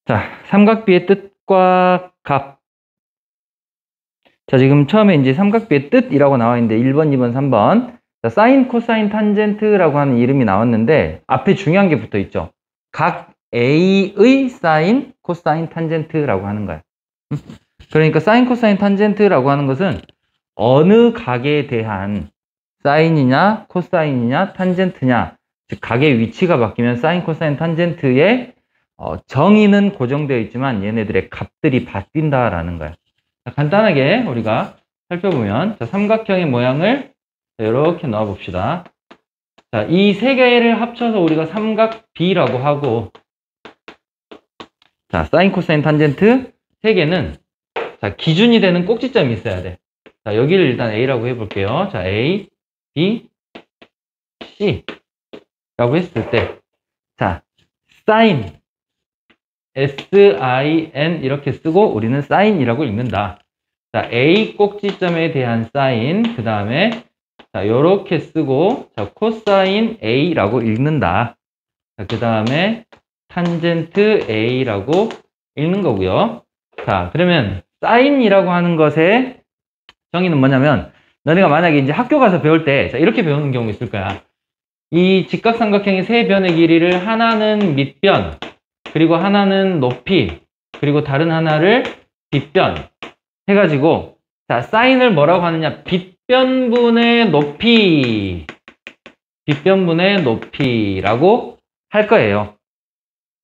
자, 삼각비의 뜻과 값. 자, 지금 처음에 이제 삼각비의 뜻이라고 나와 있는데 1번, 2번, 3번. 자, 사인, 코사인, 탄젠트라고 하는 이름이 나왔는데 앞에 중요한 게 붙어 있죠. 각 A의 사인, 코사인, 탄젠트라고 하는 거야. 그러니까 사인, 코사인, 탄젠트라고 하는 것은 어느 각에 대한 사인이냐, 코사인이냐, 탄젠트냐, 즉 각의 위치가 바뀌면 사인, 코사인, 탄젠트의 정의는 고정되어 있지만 얘네들의 값들이 바뀐다라는 거야. 자, 간단하게 우리가 살펴보면 자, 삼각형의 모양을 이렇게 넣어 봅시다. 자, 이 세 개를 합쳐서 우리가 삼각비라고 하고, 자, 사인, 코사인, 탄젠트 세 개는 자, 기준이 되는 꼭지점이 있어야 돼. 자, 여기를 일단 A라고 해볼게요. 자, A, B, C 라고 했을 때, 자, 사인, S-I-N 이렇게 쓰고 우리는 사인이라고 읽는다. 자, A 꼭지점에 대한 사인, 그 다음에 자, 요렇게 쓰고 자, 코사인 A라고 읽는다. 자, 그 다음에 탄젠트 A라고 읽는 거고요. 자, 그러면 사인이라고 하는 것의 정의는 뭐냐면, 너네가 만약에 이제 학교 가서 배울 때 자, 이렇게 배우는 경우 있을 거야. 이 직각삼각형의 세 변의 길이를 하나는 밑변, 그리고 하나는 높이, 그리고 다른 하나를 빗변 해가지고, 자, 사인을 뭐라고 하느냐? 빗변분의 높이, 빗변분의 높이라고 할 거예요.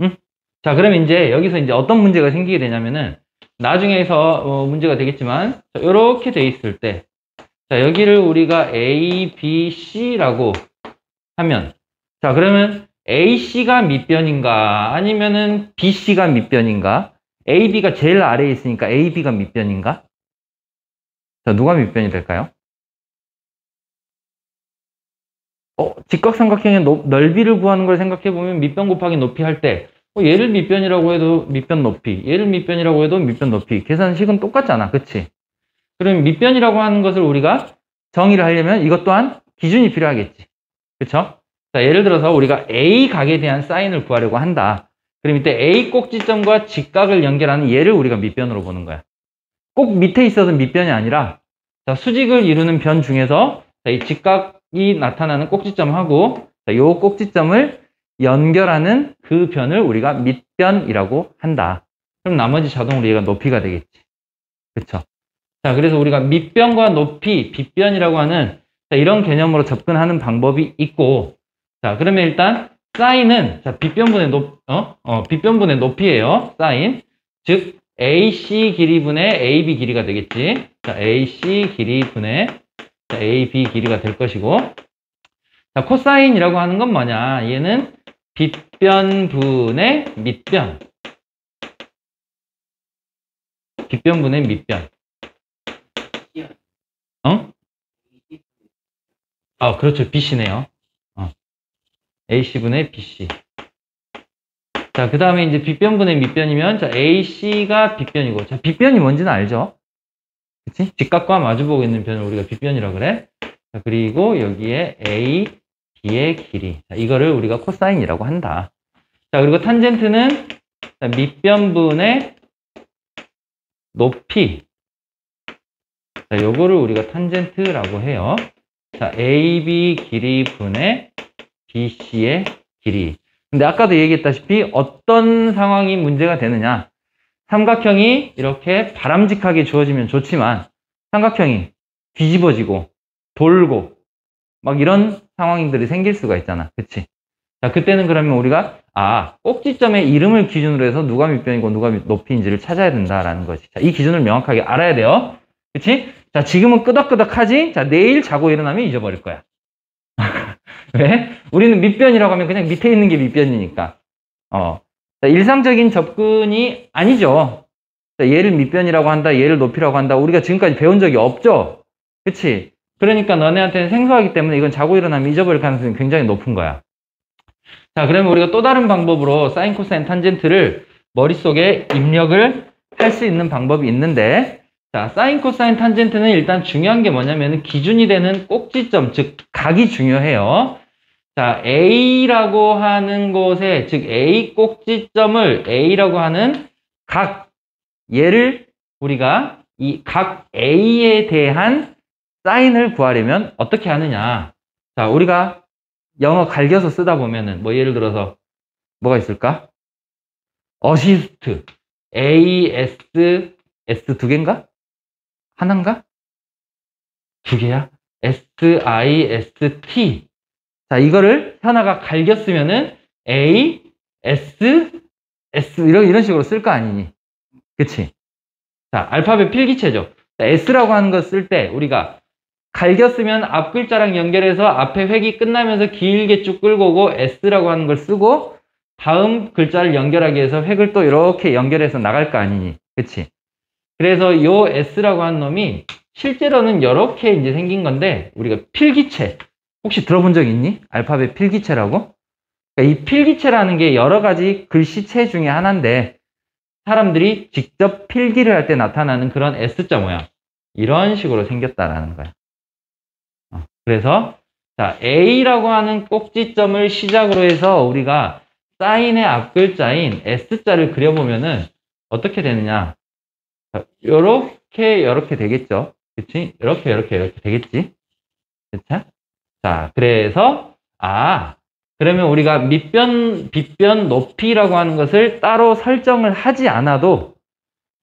응? 자, 그럼 이제 여기서 이제 어떤 문제가 생기게 되냐면은, 나중에서 문제가 되겠지만, 이렇게 돼 있을 때, 자, 여기를 우리가 A, B, C라고 하면, 자, 그러면 AC가 밑변인가? 아니면은 BC가 밑변인가? AB가 제일 아래에 있으니까 AB가 밑변인가? 자, 누가 밑변이 될까요? 직각삼각형의 넓이를 구하는 걸 생각해보면 밑변 곱하기 높이 할 때, 얘를 밑변이라고 해도 밑변 높이, 얘를 밑변이라고 해도 밑변 높이. 계산식은 똑같잖아. 그치? 그럼 밑변이라고 하는 것을 우리가 정의를 하려면 이것 또한 기준이 필요하겠지. 그쵸? 자, 예를 들어서 우리가 A 각에 대한 사인을 구하려고 한다. 그럼 이때 A 꼭지점과 직각을 연결하는 얘를 우리가 밑변으로 보는 거야. 꼭 밑에 있어도 밑변이 아니라, 자, 수직을 이루는 변 중에서 자, 이 직각이 나타나는 꼭지점하고 자, 이 꼭지점을 연결하는 그 변을 우리가 밑변이라고 한다. 그럼 나머지 자동으로 얘가 높이가 되겠지. 그쵸? 자, 그래서 우리가 밑변과 높이, 빗변이라고 하는 자, 이런 개념으로 접근하는 방법이 있고, 자, 그러면 일단 사인은 자, 빗변분의 빗변분의 높이예요. 사인. 즉 AC 길이분의 AB 길이가 되겠지. 자, AC 길이분의 자, AB 길이가 될 것이고, 자, 코사인이라고 하는 건 뭐냐? 얘는 빗변분의 밑변. 빗변분의 밑변. 그렇죠. BC네요. AC분의 BC. 자, 그 다음에 이제 빗변분의 밑변이면, 자, AC가 빗변이고, 자, 빗변이 뭔지는 알죠? 그치? 직각과 마주보고 있는 변을 우리가 빗변이라고 그래. 자, 그리고 여기에 A, B의 길이. 자, 이거를 우리가 코사인이라고 한다. 자, 그리고 탄젠트는 자, 밑변분의 높이. 자, 요거를 우리가 탄젠트라고 해요. 자, AB 길이 분의 BC의 길이. 근데 아까도 얘기했다시피 어떤 상황이 문제가 되느냐. 삼각형이 이렇게 바람직하게 주어지면 좋지만 삼각형이 뒤집어지고 돌고 막 이런 상황들이 생길 수가 있잖아. 그치? 자, 그때는 그러면 우리가 꼭지점의 이름을 기준으로 해서 누가 밑변이고 누가 높이인지를 찾아야 된다라는 거지. 자, 이 기준을 명확하게 알아야 돼요. 그치? 자, 지금은 끄덕끄덕하지? 자, 내일 자고 일어나면 잊어버릴 거야. 왜? 우리는 밑변이라고 하면 그냥 밑에 있는 게 밑변이니까. 자, 일상적인 접근이 아니죠. 자, 얘를 밑변이라고 한다, 얘를 높이라고 한다. 우리가 지금까지 배운 적이 없죠? 그치? 그러니까 너네한테는 생소하기 때문에 이건 자고 일어나면 잊어버릴 가능성이 굉장히 높은 거야. 자, 그러면 우리가 또 다른 방법으로 사인, 코사인, 탄젠트를 머릿속에 입력을 할 수 있는 방법이 있는데, 자, 사인, 코사인, 탄젠트는 일단 중요한 게 뭐냐면 기준이 되는 꼭지점, 즉 각이 중요해요. 자, A라고 하는 곳에, 즉 A 꼭지점을 A라고 하는 각 얘를 우리가 이 각 A에 대한 사인을 구하려면 어떻게 하느냐. 자, 우리가 영어 갈겨서 쓰다 보면은 뭐 예를 들어서 뭐가 있을까? 어시스트, AS, S 두 개인가? 하나인가? 두 개야? SIST. 자, 이거를 현아가 갈겼으면은 A, S, S 이런 식으로 쓸 거 아니니? 그치? 자, 알파벳 필기체죠. 자, S라고 하는 거 쓸 때 우리가 갈겼으면 앞 글자랑 연결해서 앞에 획이 끝나면서 길게 쭉 끌고 오고 S라고 하는 걸 쓰고 다음 글자를 연결하기 위해서 획을 또 이렇게 연결해서 나갈 거 아니니? 그치? 그래서 요 S라고 하는 놈이 실제로는 이렇게 이제 생긴 건데 우리가 필기체 혹시 들어본 적 있니? 알파벳 필기체라고? 그러니까 이 필기체라는 게 여러 가지 글씨체 중에 하나인데 사람들이 직접 필기를 할 때 나타나는 그런 S자 모양 이런 식으로 생겼다라는 거야. 그래서 자, A라고 하는 꼭지점을 시작으로 해서 우리가 사인의 앞글자인 S자를 그려보면은 어떻게 되느냐? 요렇게 되겠죠. 그치? 이렇게 되겠지. 그쵸? 자, 그래서 그러면 우리가 밑변, 빗변 높이라고 하는 것을 따로 설정을 하지 않아도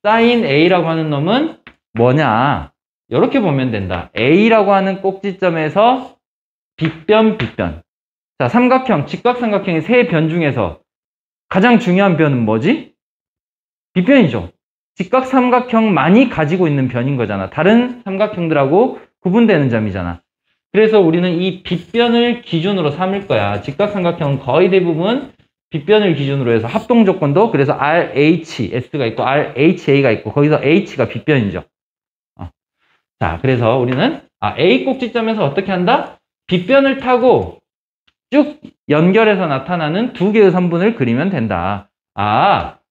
사인 A라고 하는 놈은 뭐냐? 이렇게 보면 된다. A라고 하는 꼭지점에서 빗변. 자, 삼각형, 직각삼각형의 세 변 중에서 가장 중요한 변은 뭐지? 빗변이죠. 직각삼각형만이 가지고 있는 변인 거잖아. 다른 삼각형들하고 구분되는 점이잖아. 그래서 우리는 이 빗변을 기준으로 삼을 거야. 직각삼각형은 거의 대부분 빗변을 기준으로 해서 합동조건도 그래서 RHS가 있고 RHA가 있고 거기서 H가 빗변이죠. 자, 그래서 우리는 A 꼭지점에서 어떻게 한다? 빗변을 타고 쭉 연결해서 나타나는 두 개의 선분을 그리면 된다.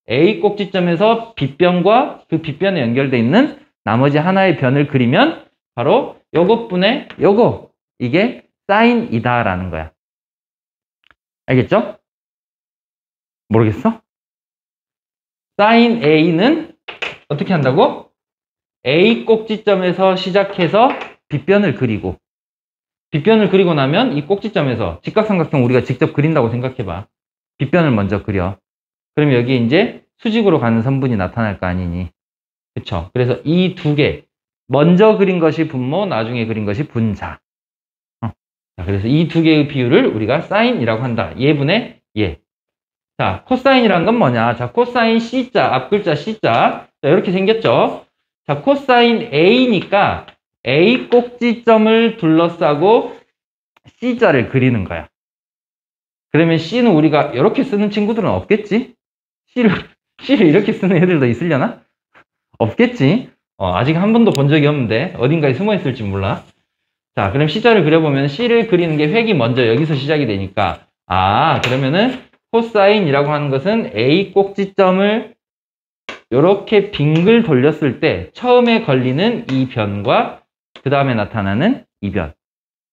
A 꼭지점에서 빗변과 그 빗변에 연결되어 있는 나머지 하나의 변을 그리면 바로 요것분의 요거 이게 사인이다라는 거야. 알겠죠? 모르겠어? 사인 A는 어떻게 한다고? A 꼭지점에서 시작해서 빗변을 그리고 나면 이 꼭지점에서 직각삼각형 우리가 직접 그린다고 생각해봐. 빗변을 먼저 그려. 그럼 여기 이제 수직으로 가는 선분이 나타날 거 아니니. 그쵸? 그래서 이 두 개. 먼저 그린 것이 분모, 나중에 그린 것이 분자. 자, 그래서 이 두 개의 비율을 우리가 사인이라고 한다. 예분의 예. 자, 코사인이란 건 뭐냐? 자, 코사인 C자, 앞글자 C자. 자, 이렇게 생겼죠? 자, 코사인 A니까 A 꼭지점을 둘러싸고 C자를 그리는 거야. 그러면 C는 우리가 이렇게 쓰는 친구들은 없겠지? C를 이렇게 쓰는 애들도 있으려나? 없겠지? 아직 한 번도 본 적이 없는데 어딘가에 숨어 있을지 몰라. 자, 그럼 C자를 그려보면 C를 그리는 게 획이 먼저 여기서 시작이 되니까 그러면은 코사인이라고 하는 것은 A 꼭지점을 이렇게 빙글 돌렸을 때 처음에 걸리는 이 변과 그 다음에 나타나는 이 변.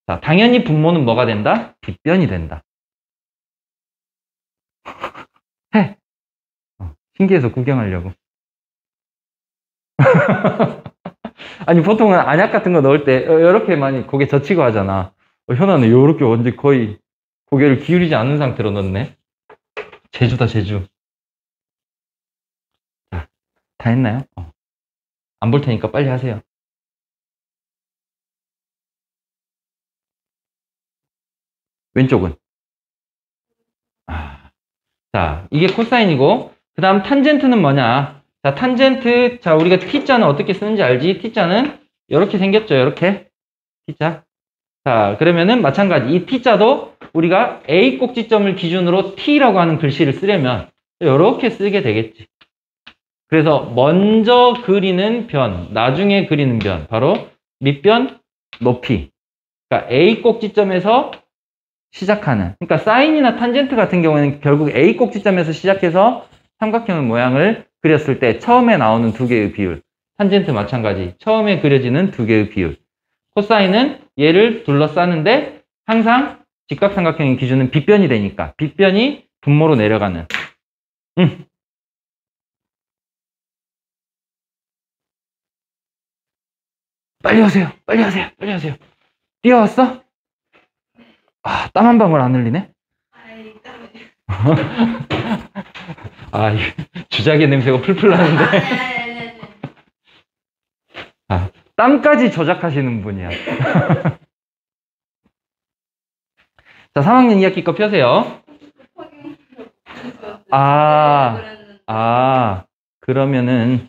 자, 당연히 분모는 뭐가 된다? 빗변이 된다. 해. 신기해서 구경하려고. 아니, 보통은 안약 같은 거 넣을 때 이렇게 많이 고개 젖히고 하잖아. 현아는 이렇게 완전 거의 고개를 기울이지 않는 상태로 넣네. 제주다, 제주. 자, 다 했나요? 안 볼 테니까 빨리 하세요. 왼쪽은? 자, 이게 코사인이고, 그 다음 탄젠트는 뭐냐? 자, 탄젠트, 자, 우리가 T자는 어떻게 쓰는지 알지? T자는 이렇게 생겼죠, 이렇게. T자. 자, 그러면은 마찬가지. 이 T자도 우리가 A 꼭지점을 기준으로 T라고 하는 글씨를 쓰려면 이렇게 쓰게 되겠지. 그래서 먼저 그리는 변, 나중에 그리는 변, 바로 밑변, 높이. 그러니까 A 꼭지점에서 시작하는. 그러니까 사인이나 탄젠트 같은 경우에는 결국 A 꼭지점에서 시작해서 삼각형 모양을 그렸을 때 처음에 나오는 두 개의 비율. 탄젠트 마찬가지. 처음에 그려지는 두 개의 비율. 코사인은 얘를 둘러싸는데 항상 직각삼각형의 기준은 빗변이 되니까 빗변이 분모로 내려가는. 빨리 오세요. 빨리 하세요. 빨리 하세요. 뛰어왔어? 아, 땀 한 방울 안 흘리네? 아, 주작의 냄새가 풀풀 나는데. 아, 땀까지 조작하시는 분이야. 자, 3학년 2학기 거 펴세요. 그러면은,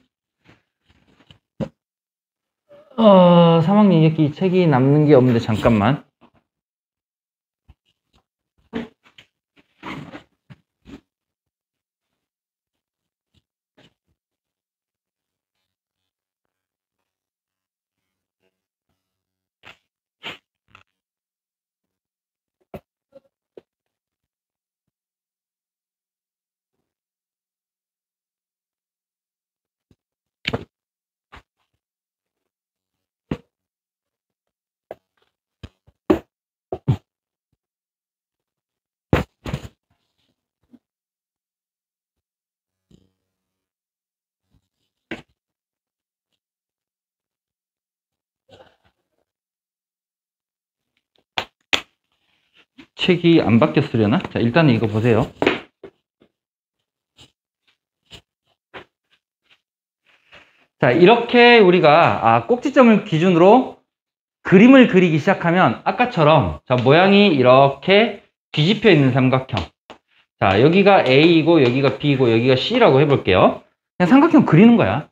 3학년 2학기 책이 남는 게 없는데, 잠깐만. 책이 안 바뀌었으려나? 자, 일단은 이거 보세요. 자, 이렇게 우리가 꼭지점을 기준으로 그림을 그리기 시작하면 아까처럼 자, 모양이 이렇게 뒤집혀 있는 삼각형. 자, 여기가 A이고 여기가 B이고 여기가 C라고 해볼게요. 그냥 삼각형 그리는 거야.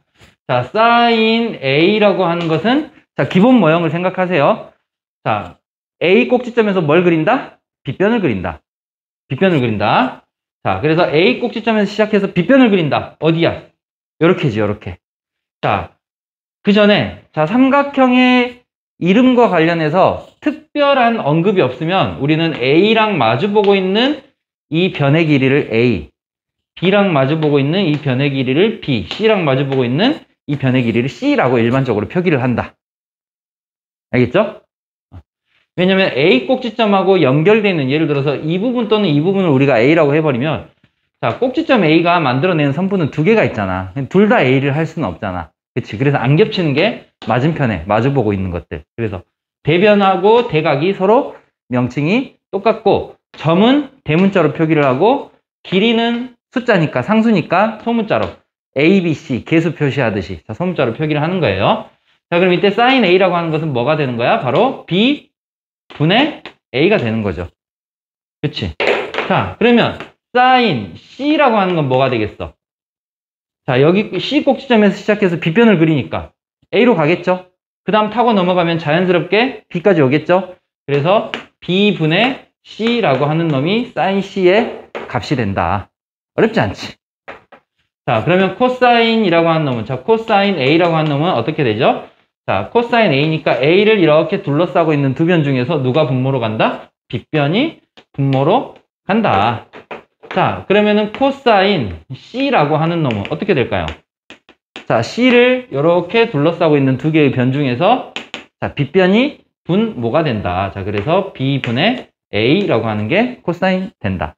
자, 사인 A라고 하는 것은 자, 기본 모형을 생각하세요. 자, A 꼭지점에서 뭘 그린다? 빗변을 그린다. 빗변을 그린다. 자, 그래서 A 꼭지점에서 시작해서 빗변을 그린다. 어디야? 요렇게지, 요렇게. 자, 그 전에 자, 삼각형의 이름과 관련해서 특별한 언급이 없으면 우리는 A랑 마주보고 있는 이 변의 길이를 A, B랑 마주보고 있는 이 변의 길이를 B, C랑 마주보고 있는 이 변의 길이를 C라고 일반적으로 표기를 한다. 알겠죠? 왜냐면 A 꼭지점하고 연결되어 있는, 예를 들어서 이 부분 또는 이 부분을 우리가 A라고 해버리면 자, 꼭지점 A가 만들어내는 선분은 두 개가 있잖아. 둘 다 A를 할 수는 없잖아. 그치? 그래서 안 겹치는 게 맞은편에 마주보고 있는 것들. 그래서 대변하고 대각이 서로 명칭이 똑같고 점은 대문자로 표기를 하고 길이는 숫자니까 상수니까 소문자로 A, B, C 개수 표시하듯이 자, 소문자로 표기를 하는 거예요. 자, 그럼 이때 sin A라고 하는 것은 뭐가 되는 거야? 바로 B 분의 A가 되는 거죠. 그치? 자, 그러면 sin C라고 하는 건 뭐가 되겠어? 자, 여기 C 꼭지점에서 시작해서 B변을 그리니까 A로 가겠죠? 그 다음 타고 넘어가면 자연스럽게 B까지 오겠죠? 그래서 B분의 C라고 하는 놈이 sin C의 값이 된다. 어렵지 않지? 자, 그러면 코사인이라고 하는 놈은, 자, 코사인 A라고 하는 놈은 어떻게 되죠? 자, 코사인 A니까 A를 이렇게 둘러싸고 있는 두 변 중에서 누가 분모로 간다? B변이 분모로 간다. 자, 그러면은 코사인 C라고 하는 놈은 어떻게 될까요? 자, C를 이렇게 둘러싸고 있는 두 개의 변 중에서 자, B변이 분모가 된다. 자, 그래서 B분의 A라고 하는 게 코사인 된다.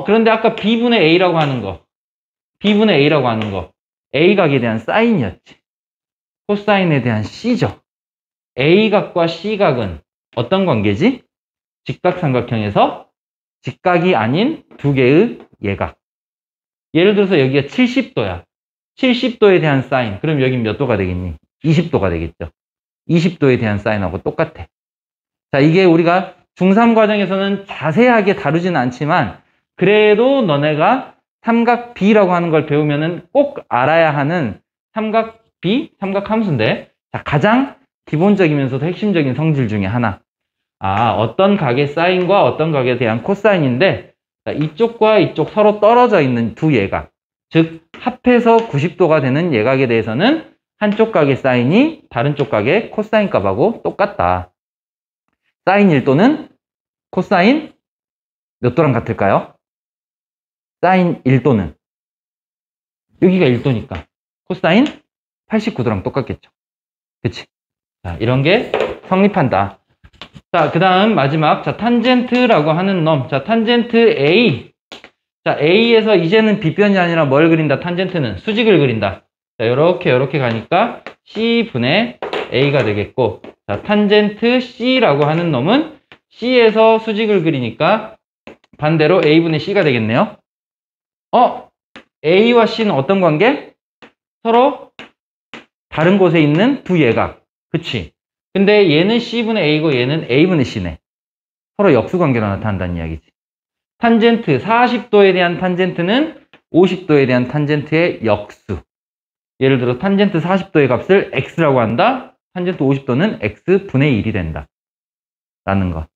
그런데 아까 B분의 A라고 하는 거, B분의 A라고 하는 거, A각에 대한 사인이었지. 코사인에 대한 C죠. A각과 C각은 어떤 관계지? 직각삼각형에서 직각이 아닌 두 개의 예각. 예를 들어서 여기가 70도야. 70도에 대한 사인. 그럼 여긴 몇 도가 되겠니? 20도가 되겠죠. 20도에 대한 사인하고 똑같아. 자, 이게 우리가 중3 과정에서는 자세하게 다루지는 않지만 그래도 너네가 삼각 B라고 하는 걸 배우면은 꼭 알아야 하는 삼각 B, 삼각 함수인데 자, 가장 기본적이면서도 핵심적인 성질 중에 하나. 어떤 각의 사인과 어떤 각에 대한 코사인인데 자, 이쪽과 이쪽 서로 떨어져 있는 두 예각, 즉 합해서 90도가 되는 예각에 대해서는 한쪽 각의 사인이 다른 쪽 각의 코사인 값하고 똑같다. 사인 1도는 코사인 몇 도랑 같을까요? 사인 1도는 여기가 1도니까 코사인 89도랑 똑같겠죠. 그치? 자, 이런 게 성립한다. 자, 그 다음 마지막. 자, 탄젠트라고 하는 놈. 자, 탄젠트 A. 자, A에서 이제는 빗변이 아니라 뭘 그린다? 탄젠트는 수직을 그린다. 자, 요렇게 가니까 C분의 A가 되겠고, 자, 탄젠트 C라고 하는 놈은 C에서 수직을 그리니까 반대로 A분의 C가 되겠네요. A와 C는 어떤 관계? 서로 다른 곳에 있는 두 예각. 그치? 근데 얘는 C분의 A고 얘는 A분의 C네. 서로 역수관계로 나타난다는 이야기지. 탄젠트 40도에 대한 탄젠트는 50도에 대한 탄젠트의 역수. 예를 들어 탄젠트 40도의 값을 x라고 한다. 탄젠트 50도는 x분의 1이 된다. 라는 거.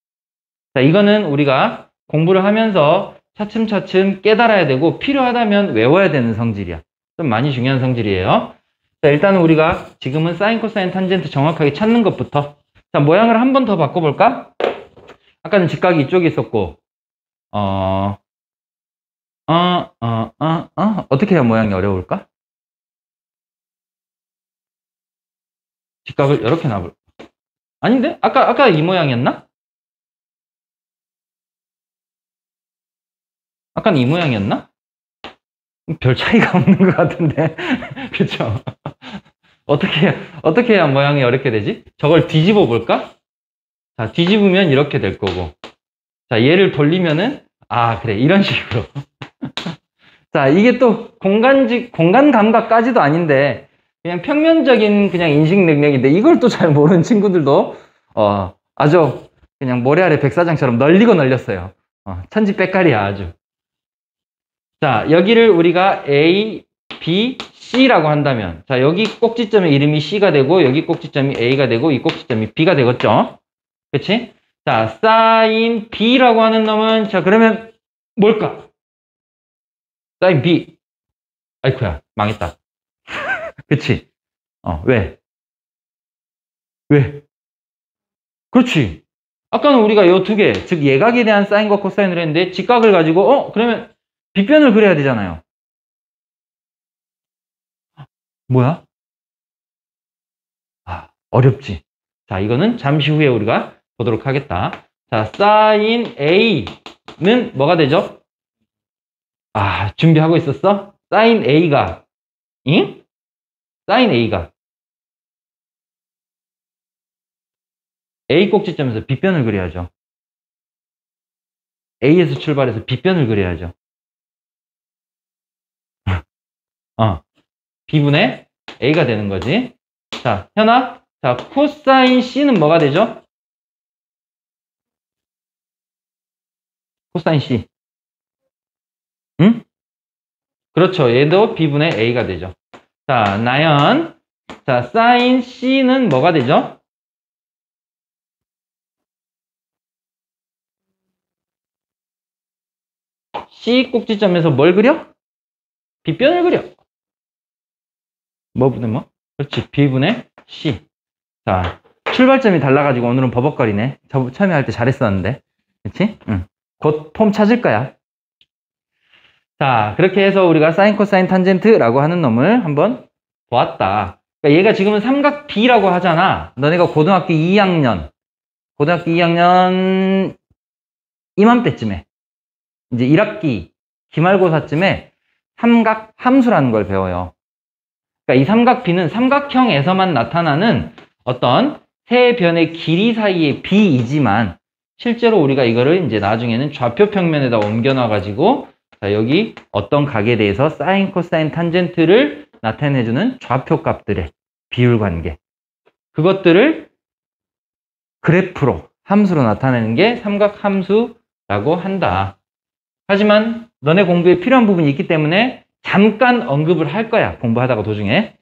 자, 이거는 우리가 공부를 하면서 차츰차츰 깨달아야 되고 필요하다면 외워야 되는 성질이야. 좀 많이 중요한 성질이에요. 자, 일단은 우리가 지금은 사인, 코사인, 탄젠트 정확하게 찾는 것부터. 자, 모양을 한 번 더 바꿔볼까? 아까는 직각이 이쪽에 있었고, 어떻게 해야 모양이 어려울까? 직각을 이렇게 놔볼까? 아닌데? 아까 이 모양이었나? 아까는 이 모양이었나? 별 차이가 없는 것 같은데. 그쵸? 어떻게 해야 모양이 어렵게 되지? 저걸 뒤집어 볼까? 자, 뒤집으면 이렇게 될 거고. 자, 얘를 돌리면은, 그래. 이런 식으로. 자, 이게 또 공간 감각까지도 아닌데, 그냥 평면적인 그냥 인식 능력인데, 이걸 또 잘 모르는 친구들도, 아주 그냥 모래 아래 백사장처럼 널리고 널렸어요. 천지백갈이야, 아주. 자, 여기를 우리가 A, B, C라고 한다면, 자, 여기 꼭지점의 이름이 C가 되고, 여기 꼭지점이 A가 되고, 이 꼭지점이 B가 되겠죠? 그치? 자, 사인 B라고 하는 놈은, 자, 그러면 뭘까? 사인 B. 아이쿠야, 망했다. 그치? 왜? 그렇지. 아까는 우리가 요 두 개, 즉 예각에 대한 사인과 코사인을 했는데, 직각을 가지고, 그러면 빗변을 그려야 되잖아요. 뭐야? 어렵지. 자, 이거는 잠시 후에 우리가 보도록 하겠다. 자, 사인 A는 뭐가 되죠? 준비하고 있었어? 사인 A가, 응? 사인 A가 A 꼭지점에서 빗변을 그려야죠. A에서 출발해서 빗변을 그려야죠. B분의 A가 되는 거지. 자, 현아. 자, 코사인 C는 뭐가 되죠? 코사인 C. 응? 그렇죠. 얘도 B분의 A가 되죠. 자, 나연. 자, 사인 C는 뭐가 되죠? C 꼭지점에서 뭘 그려? 빗변을 그려. 뭐분의 뭐? 그렇지. B분의 C. 자, 출발점이 달라가지고 오늘은 버벅거리네. 처음에 할 때 잘했었는데. 그렇지? 응. 곧 폼 찾을 거야. 자, 그렇게 해서 우리가 사인, 코사인, 탄젠트라고 하는 놈을 한번 보았다. 그러니까 얘가 지금은 삼각 B라고 하잖아. 너네가 고등학교 2학년 이맘때쯤에 이제 1학기 기말고사쯤에 삼각 함수라는 걸 배워요. 그러니까 이 삼각 B는 삼각형에서만 나타나는 어떤 세 변의 길이 사이의 B이지만 실제로 우리가 이거를 이제 나중에는 좌표 평면에다 옮겨놔가지고 자, 여기 어떤 각에 대해서 사인, 코사인, 탄젠트를 나타내주는 좌표 값들의 비율 관계. 그것들을 그래프로, 함수로 나타내는 게 삼각 함수라고 한다. 하지만 너네 공부에 필요한 부분이 있기 때문에 잠깐 언급을 할 거야. 공부하다가 도중에.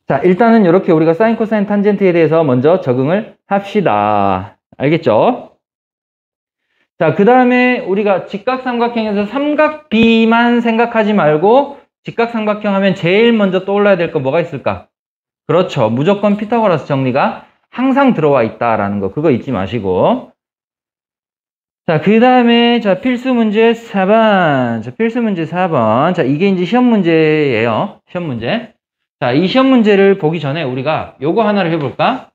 자, 일단은 이렇게 우리가 사인, 코사인, 탄젠트에 대해서 먼저 적응을 합시다. 알겠죠? 자, 그 다음에 우리가 직각삼각형에서 삼각 B만 생각하지 말고 직각삼각형 하면 제일 먼저 떠올라야 될 거 뭐가 있을까? 그렇죠. 무조건 피타고라스 정리가 항상 들어와 있다라는 거. 그거 잊지 마시고. 자, 그 다음에 자, 필수 문제 4번. 자, 필수 문제 4번. 자, 이게 이제 시험 문제예요. 시험 문제. 자, 이 시험 문제를 보기 전에 우리가 요거 하나를 해볼까?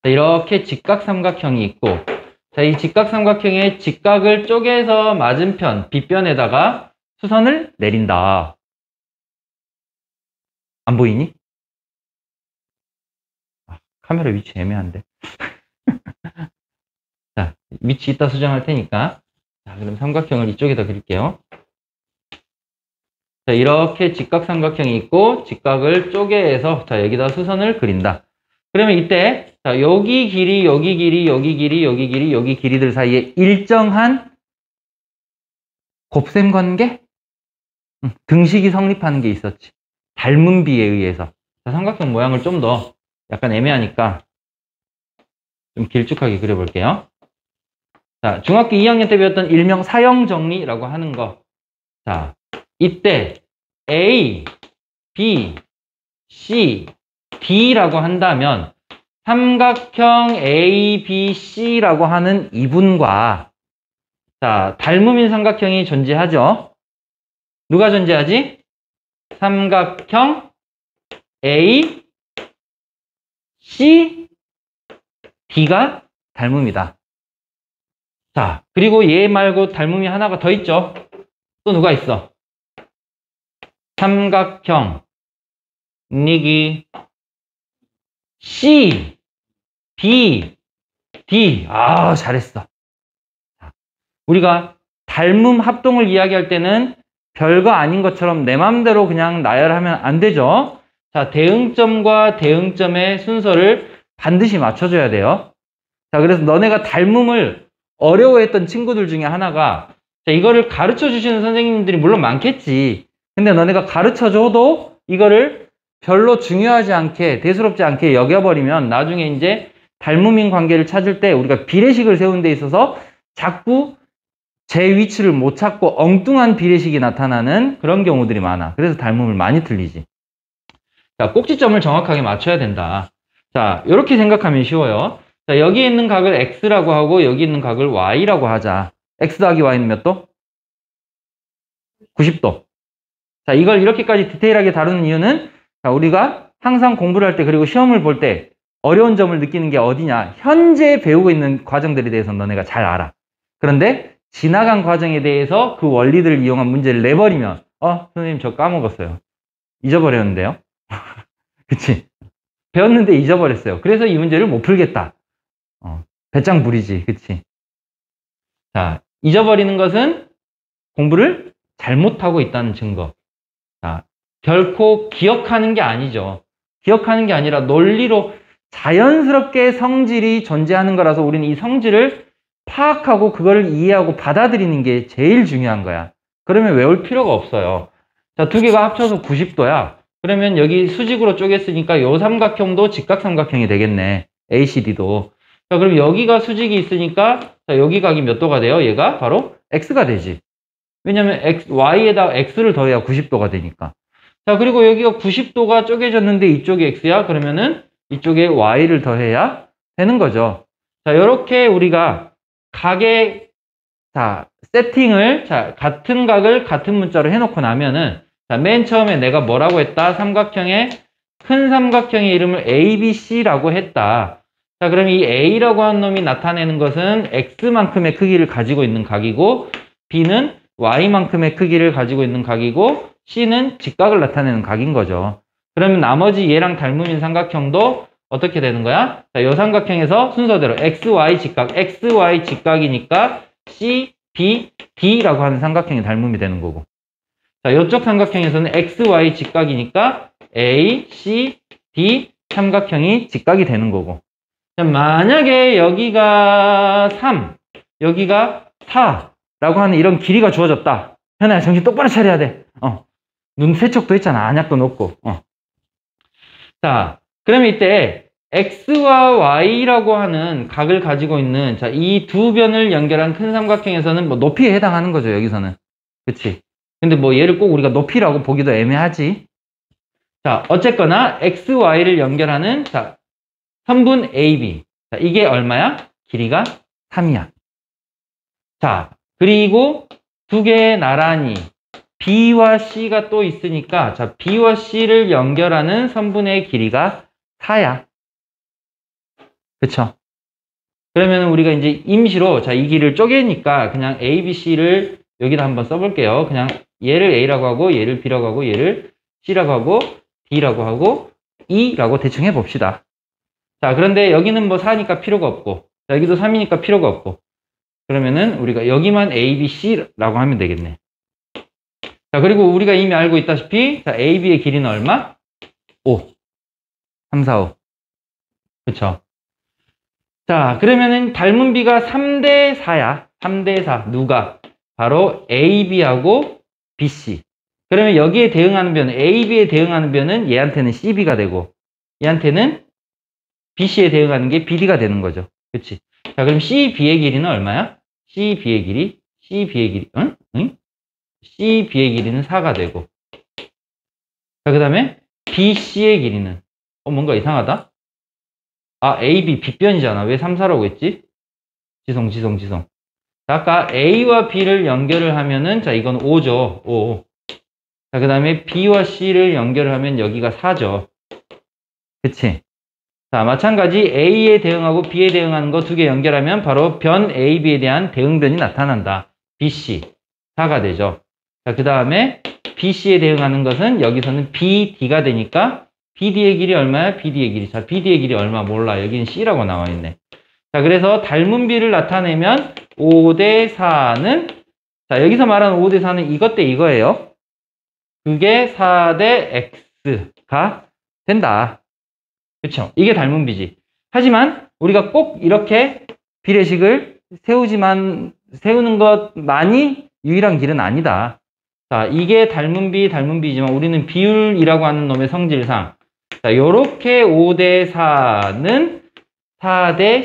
자, 이렇게 직각삼각형이 있고, 자, 이 직각삼각형의 직각을 쪼개서 맞은편, 빗변에다가 수선을 내린다. 안 보이니? 카메라 위치 애매한데. 자, 위치 이따 수정할 테니까. 자, 그럼 삼각형을 이쪽에다 그릴게요. 자, 이렇게 직각삼각형이 있고, 직각을 쪼개서, 자, 여기다 수선을 그린다. 그러면 이때, 자, 여기 길이, 여기 길이, 여기 길이, 여기 길이, 여기 길이들 사이에 일정한 곱셈 관계? 등식이 성립하는 게 있었지. 닮은 비에 의해서. 자, 삼각형 모양을 좀 더 약간 애매하니까 좀 길쭉하게 그려볼게요. 자, 중학교 2학년 때 배웠던 일명 사형 정리라고 하는 거. 자, 이때 A, B, C, D라고 한다면 삼각형 A, B, C라고 하는 이분과 자, 닮음인 삼각형이 존재하죠. 누가 존재하지? 삼각형 A, C, D가 닮음이다. 자, 그리고 얘 말고 닮음이 하나가 더 있죠. 또 누가 있어? 삼각형 니기 C, B, D. 아, 잘했어. 우리가 닮음 합동을 이야기할 때는 별거 아닌 것처럼 내 맘대로 그냥 나열하면 안 되죠. 자, 대응점과 대응점의 순서를 반드시 맞춰줘야 돼요. 자, 그래서 너네가 닮음을 어려워했던 친구들 중에 하나가 자, 이거를 가르쳐 주시는 선생님들이 물론 많겠지. 근데 너네가 가르쳐 줘도 이거를 별로 중요하지 않게 대수롭지 않게 여겨버리면 나중에 이제 닮음인 관계를 찾을 때 우리가 비례식을 세운 데 있어서 자꾸 제 위치를 못 찾고 엉뚱한 비례식이 나타나는 그런 경우들이 많아. 그래서 닮음을 많이 틀리지. 자, 꼭지점을 정확하게 맞춰야 된다. 자, 이렇게 생각하면 쉬워요. 자, 여기 있는 각을 X라고 하고 여기 있는 각을 Y라고 하자. X 더하기 Y는 몇 도? 90도. 자, 이걸 이렇게까지 디테일하게 다루는 이유는 자, 우리가 항상 공부를 할 때 그리고 시험을 볼 때 어려운 점을 느끼는 게 어디냐? 현재 배우고 있는 과정들에 대해서 너네가 잘 알아. 그런데 지나간 과정에 대해서 그 원리들을 이용한 문제를 내버리면 선생님 저 까먹었어요. 잊어버렸는데요. 그치? 배웠는데 잊어버렸어요. 그래서 이 문제를 못 풀겠다. 배짱 부리지. 그치? 자, 잊어버리는 것은 공부를 잘못하고 있다는 증거. 자, 결코 기억하는 게 아니죠. 기억하는 게 아니라 논리로 자연스럽게 성질이 존재하는 거라서 우리는 이 성질을 파악하고 그거를 이해하고 받아들이는 게 제일 중요한 거야. 그러면 외울 필요가 없어요. 자, 두 개가 합쳐서 90도야. 그러면 여기 수직으로 쪼갰으니까 요 삼각형도 직각삼각형이 되겠네. ACD도. 자, 그럼 여기가 수직이 있으니까 자, 여기 각이 몇 도가 돼요? 얘가 바로 X가 되지. 왜냐면 Y에다 X를 더해야 90도가 되니까. 자, 그리고 여기가 90도가 쪼개졌는데 이쪽이 X야? 그러면은 이쪽에 Y를 더해야 되는 거죠. 자, 이렇게 우리가 각의 자, 세팅을 자, 같은 각을 같은 문자로 해놓고 나면은 자, 맨 처음에 내가 뭐라고 했다? 삼각형의 큰 삼각형의 이름을 ABC라고 했다. 자, 그럼 이 A라고 하는 놈이 나타내는 것은 X만큼의 크기를 가지고 있는 각이고 B는 Y만큼의 크기를 가지고 있는 각이고 C는 직각을 나타내는 각인 거죠. 그러면 나머지 얘랑 닮음인 삼각형도 어떻게 되는 거야? 자, 이 삼각형에서 순서대로 XY 직각, XY 직각이니까 C, B, D라고 하는 삼각형이 닮음이 되는 거고. 자, 이쪽 삼각형에서는 XY 직각이니까 A, C, D 삼각형이 직각이 되는 거고. 자, 만약에 여기가 3, 여기가 4라고 하는 이런 길이가 주어졌다. 현아야, 정신 똑바로 차려야 돼. 눈 세척도 했잖아. 안약도 넣고. 자, 그러면 이때 X와 Y라고 하는 각을 가지고 있는 자, 이 두 변을 연결한 큰 삼각형에서는 뭐 높이에 해당하는 거죠. 여기서는. 그치? 근데 뭐 얘를 꼭 우리가 높이라고 보기도 애매하지. 자, 어쨌거나 XY를 연결하는 자, 선분 AB. 자, 이게 얼마야? 길이가 3이야. 자, 그리고 두 개의 나란히 B와 C가 또 있으니까 자, B와 C를 연결하는 선분의 길이가 4야. 그쵸? 그러면 우리가 이제 임시로, 자, 이 길을 쪼개니까 그냥 A, B, C를 여기다 한번 써볼게요. 그냥 얘를 A라고 하고, 얘를 B라고 하고, 얘를 C라고 하고, D라고 하고, E라고 대충 해봅시다. 자, 그런데 여기는 뭐 4니까 필요가 없고, 자, 여기도 3이니까 필요가 없고, 그러면은 우리가 여기만 A, B, C라고 하면 되겠네. 자, 그리고 우리가 이미 알고 있다시피, 자, A, B의 길이는 얼마? 5. 3, 4, 5. 그쵸? 자, 그러면은 닮은 B가 3대 4야. 3대 4. 누가? 바로 A, B하고 B, C. 그러면 여기에 대응하는 변은, A, B에 대응하는 변은 얘한테는 C, B가 되고, 얘한테는 B, C에 대응하는 게 B, D가 되는 거죠. 그치? 자, 그럼 C, B의 길이는 얼마야? C, B의 길이, C, B의 길이, 응? 응? C, B의 길이는 4가 되고. 자, 그 다음에 B, C의 길이는, 뭔가 이상하다? 아, A, B, B변이잖아. 왜 3, 4라고 했지? 지성. 자, 아까 A와 B를 연결을 하면은, 자, 이건 5죠. 5. 자, 그 다음에 B와 C를 연결을 하면 여기가 4죠. 그치? 자, 마찬가지 A에 대응하고 B에 대응하는 거 두 개 연결하면 바로 변 A, B에 대한 대응변이 나타난다. B, C. 4가 되죠. 자, 그 다음에 B, C에 대응하는 것은 여기서는 B, D가 되니까 B, D의 길이 얼마야? B, D의 길이. 자, B, D의 길이 얼마 몰라. 여기는 C라고 나와 있네. 자, 그래서 닮은 B를 나타내면 5대 4는, 자, 여기서 말하는 5대 4는 이것 대 이거예요. 그게 4대 X가 된다. 그쵸? 이게 닮은 B지. 하지만 우리가 꼭 이렇게 비례식을 세우는 것만이 유일한 길은 아니다. 자, 이게 닮은 B지만 우리는 비율이라고 하는 놈의 성질상, 자, 요렇게 5대 4는 4대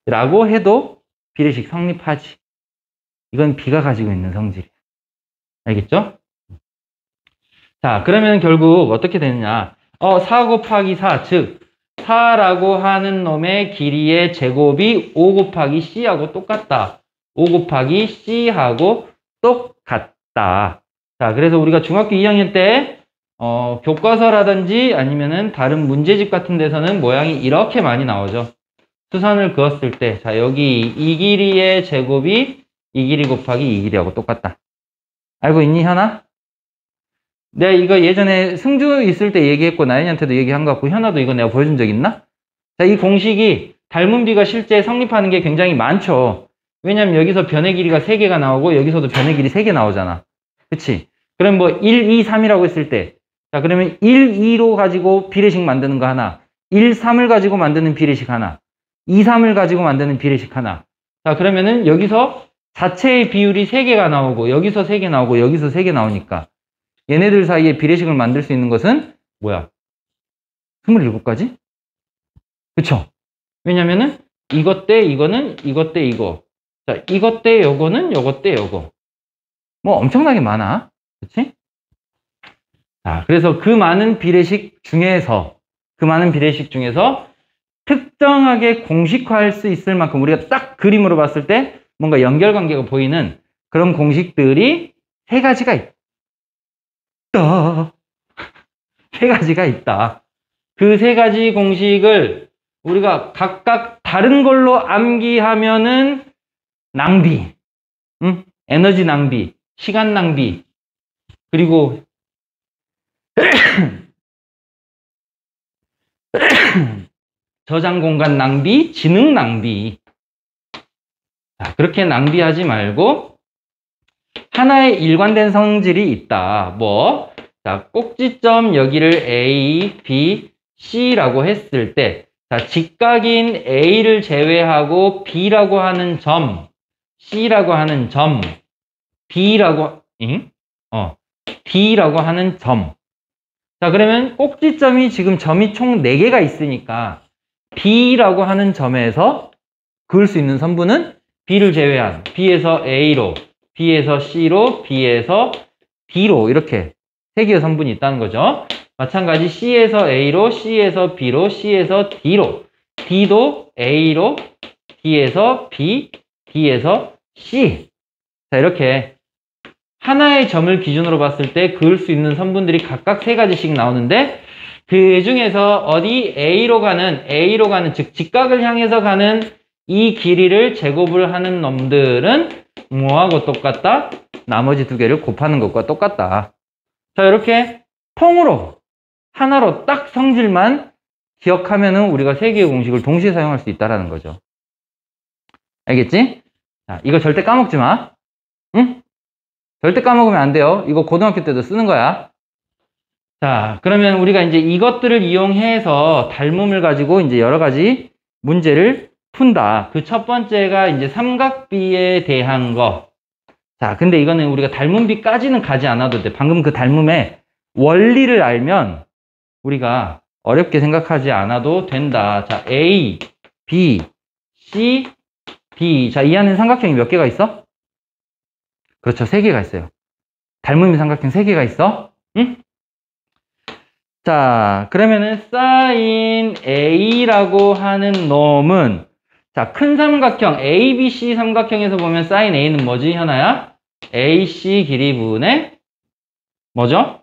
C라고 해도 비례식 성립하지. 이건 B가 가지고 있는 성질이야. 알겠죠? 자, 그러면 결국 어떻게 되느냐. 4 곱하기 4, 즉 4라고 하는 놈의 길이의 제곱이 5 곱하기 C하고 똑같다. 5 곱하기 C하고 똑같다. 자, 그래서 우리가 중학교 2학년 때 교과서라든지 아니면은 다른 문제집 같은 데서는 모양이 이렇게 많이 나오죠. 수선을 그었을 때, 자, 여기 이 길이의 제곱이 이 길이 곱하기 이 길이하고 똑같다. 알고 있니, 현아? 내가 이거 예전에 승주 있을 때 얘기했고 나연이한테도 얘기한 것 같고 현아도 이거 내가 보여준 적 있나? 자, 이 공식이 닮은 B가 실제 성립하는 게 굉장히 많죠. 왜냐면 여기서 변의 길이가 3개가 나오고 여기서도 변의 길이 3개 나오잖아. 그치? 그럼 뭐 1, 2, 3이라고 했을 때, 자, 그러면 1, 2로 가지고 비례식 만드는 거 하나, 1, 3을 가지고 만드는 비례식 하나, 2, 3을 가지고 만드는 비례식 하나. 자, 그러면은 여기서 자체의 비율이 3개가 나오고 여기서 3개 나오고 여기서 3개 나오니까 얘네들 사이에 비례식을 만들 수 있는 것은 뭐야? 27가지? 그쵸? 왜냐면은 이것 대 이거는 이것 대 이거. 자, 이것 대 요거는 요것 대 요거. 뭐 엄청나게 많아. 그치? 자, 그래서 그 많은 비례식 중에서 특정하게 공식화할 수 있을 만큼 우리가 딱 그림으로 봤을 때 뭔가 연결관계가 보이는 그런 공식들이 3가지가 있다. 3가지가 있다. 그 3가지 공식을 우리가 각각 다른 걸로 암기하면은 낭비, 에너지 낭비, 시간 낭비, 그리고 저장 공간 낭비, 지능 낭비. 자, 그렇게 낭비하지 말고 하나의 일관된 성질이 있다. 뭐? 자, 꼭지점 여기를 A, B, C라고 했을 때, 자, 직각인 A를 제외하고 B라고 하는 점, C라고 하는 점, D라고 하는 점. 자, 그러면 꼭지점이 지금 점이 총 4개가 있으니까 B라고 하는 점에서 그을 수 있는 선분은 B를 제외한 B에서 A로, B에서 C로, B에서 D로 이렇게 3개의 선분이 있다는 거죠. 마찬가지 C에서 A로, C에서 B로, C에서 D로, D도 A로, D에서 B, D에서 C. 자, 이렇게 하나의 점을 기준으로 봤을 때 그을 수 있는 선분들이 각각 3가지씩 나오는데, 그 중에서 어디 A로 가는, 즉 직각을 향해서 가는 이 길이를 제곱을 하는 놈들은 뭐하고 똑같다? 나머지 두 개를 곱하는 것과 똑같다. 자, 이렇게 통으로 하나로 딱 성질만 기억하면은 우리가 세 개의 공식을 동시에 사용할 수 있다라는 거죠. 알겠지? 자, 이거 절대 까먹지 마. 응? 절대 까먹으면 안 돼요. 이거 고등학교 때도 쓰는 거야. 자, 그러면 우리가 이제 이것들을 이용해서 닮음을 가지고 이제 여러 가지 문제를 푼다. 그 첫 번째가 이제 삼각비에 대한 거. 자, 근데 이거는 우리가 닮음비까지는 가지 않아도 돼. 방금 그 닮음의 원리를 알면 우리가 어렵게 생각하지 않아도 된다. 자, A, B, C, D. 자, 이 안에 삼각형이 몇 개가 있어? 그렇죠. 3개가 있어요. 닮음이 삼각형 3개가 있어. 응? 자, 그러면은 sin A라고 하는 놈은 자, 큰 삼각형 ABC 삼각형에서 보면 sin A는 뭐지, 현아야? AC 길이분의 뭐죠?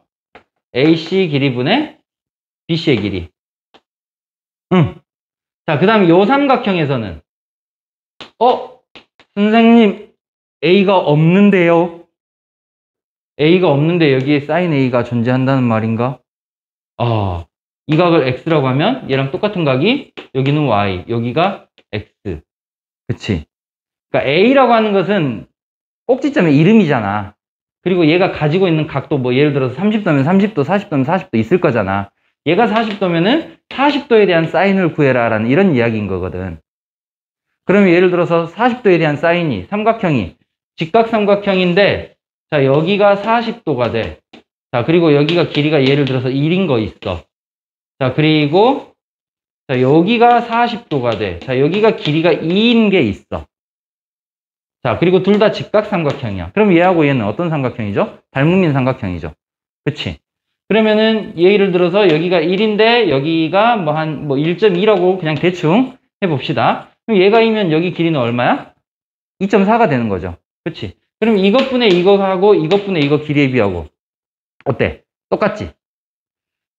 AC 길이분의 BC의 길이. 응. 자, 그 다음에 요 삼각형에서는 선생님 A가 없는데요? A가 없는데 여기에 sin A가 존재한다는 말인가? 이 각을 X라고 하면 얘랑 똑같은 각이 여기는 Y, 여기가 X. 그치? 그러니까 A라고 하는 것은 꼭지점의 이름이잖아. 그리고 얘가 가지고 있는 각도 뭐 예를 들어서 30도면 30도, 40도면 40도 있을 거잖아. 얘가 40도면은 40도에 대한 사인을 구해라 라는 이런 이야기인 거거든. 그러면 예를 들어서 40도에 대한 사인이 삼각형이 직각삼각형인데 자, 여기가 40도가 돼. 자, 그리고 여기가 길이가 예를 들어서 1인 거 있어. 자, 그리고 자, 여기가 40도가 돼. 자, 여기가 길이가 2인 게 있어. 자, 그리고 둘 다 직각삼각형이야. 그럼 얘하고 얘는 어떤 삼각형이죠? 닮음인 삼각형이죠. 그치? 그러면은 예를 들어서 여기가 1인데 여기가 뭐 1.2라고 그냥 대충 해봅시다. 그럼 얘가 2면 여기 길이는 얼마야? 2.4가 되는 거죠. 그치? 그럼 이것분의 이거하고 이것분의 이거 길이에 비하고 어때? 똑같지?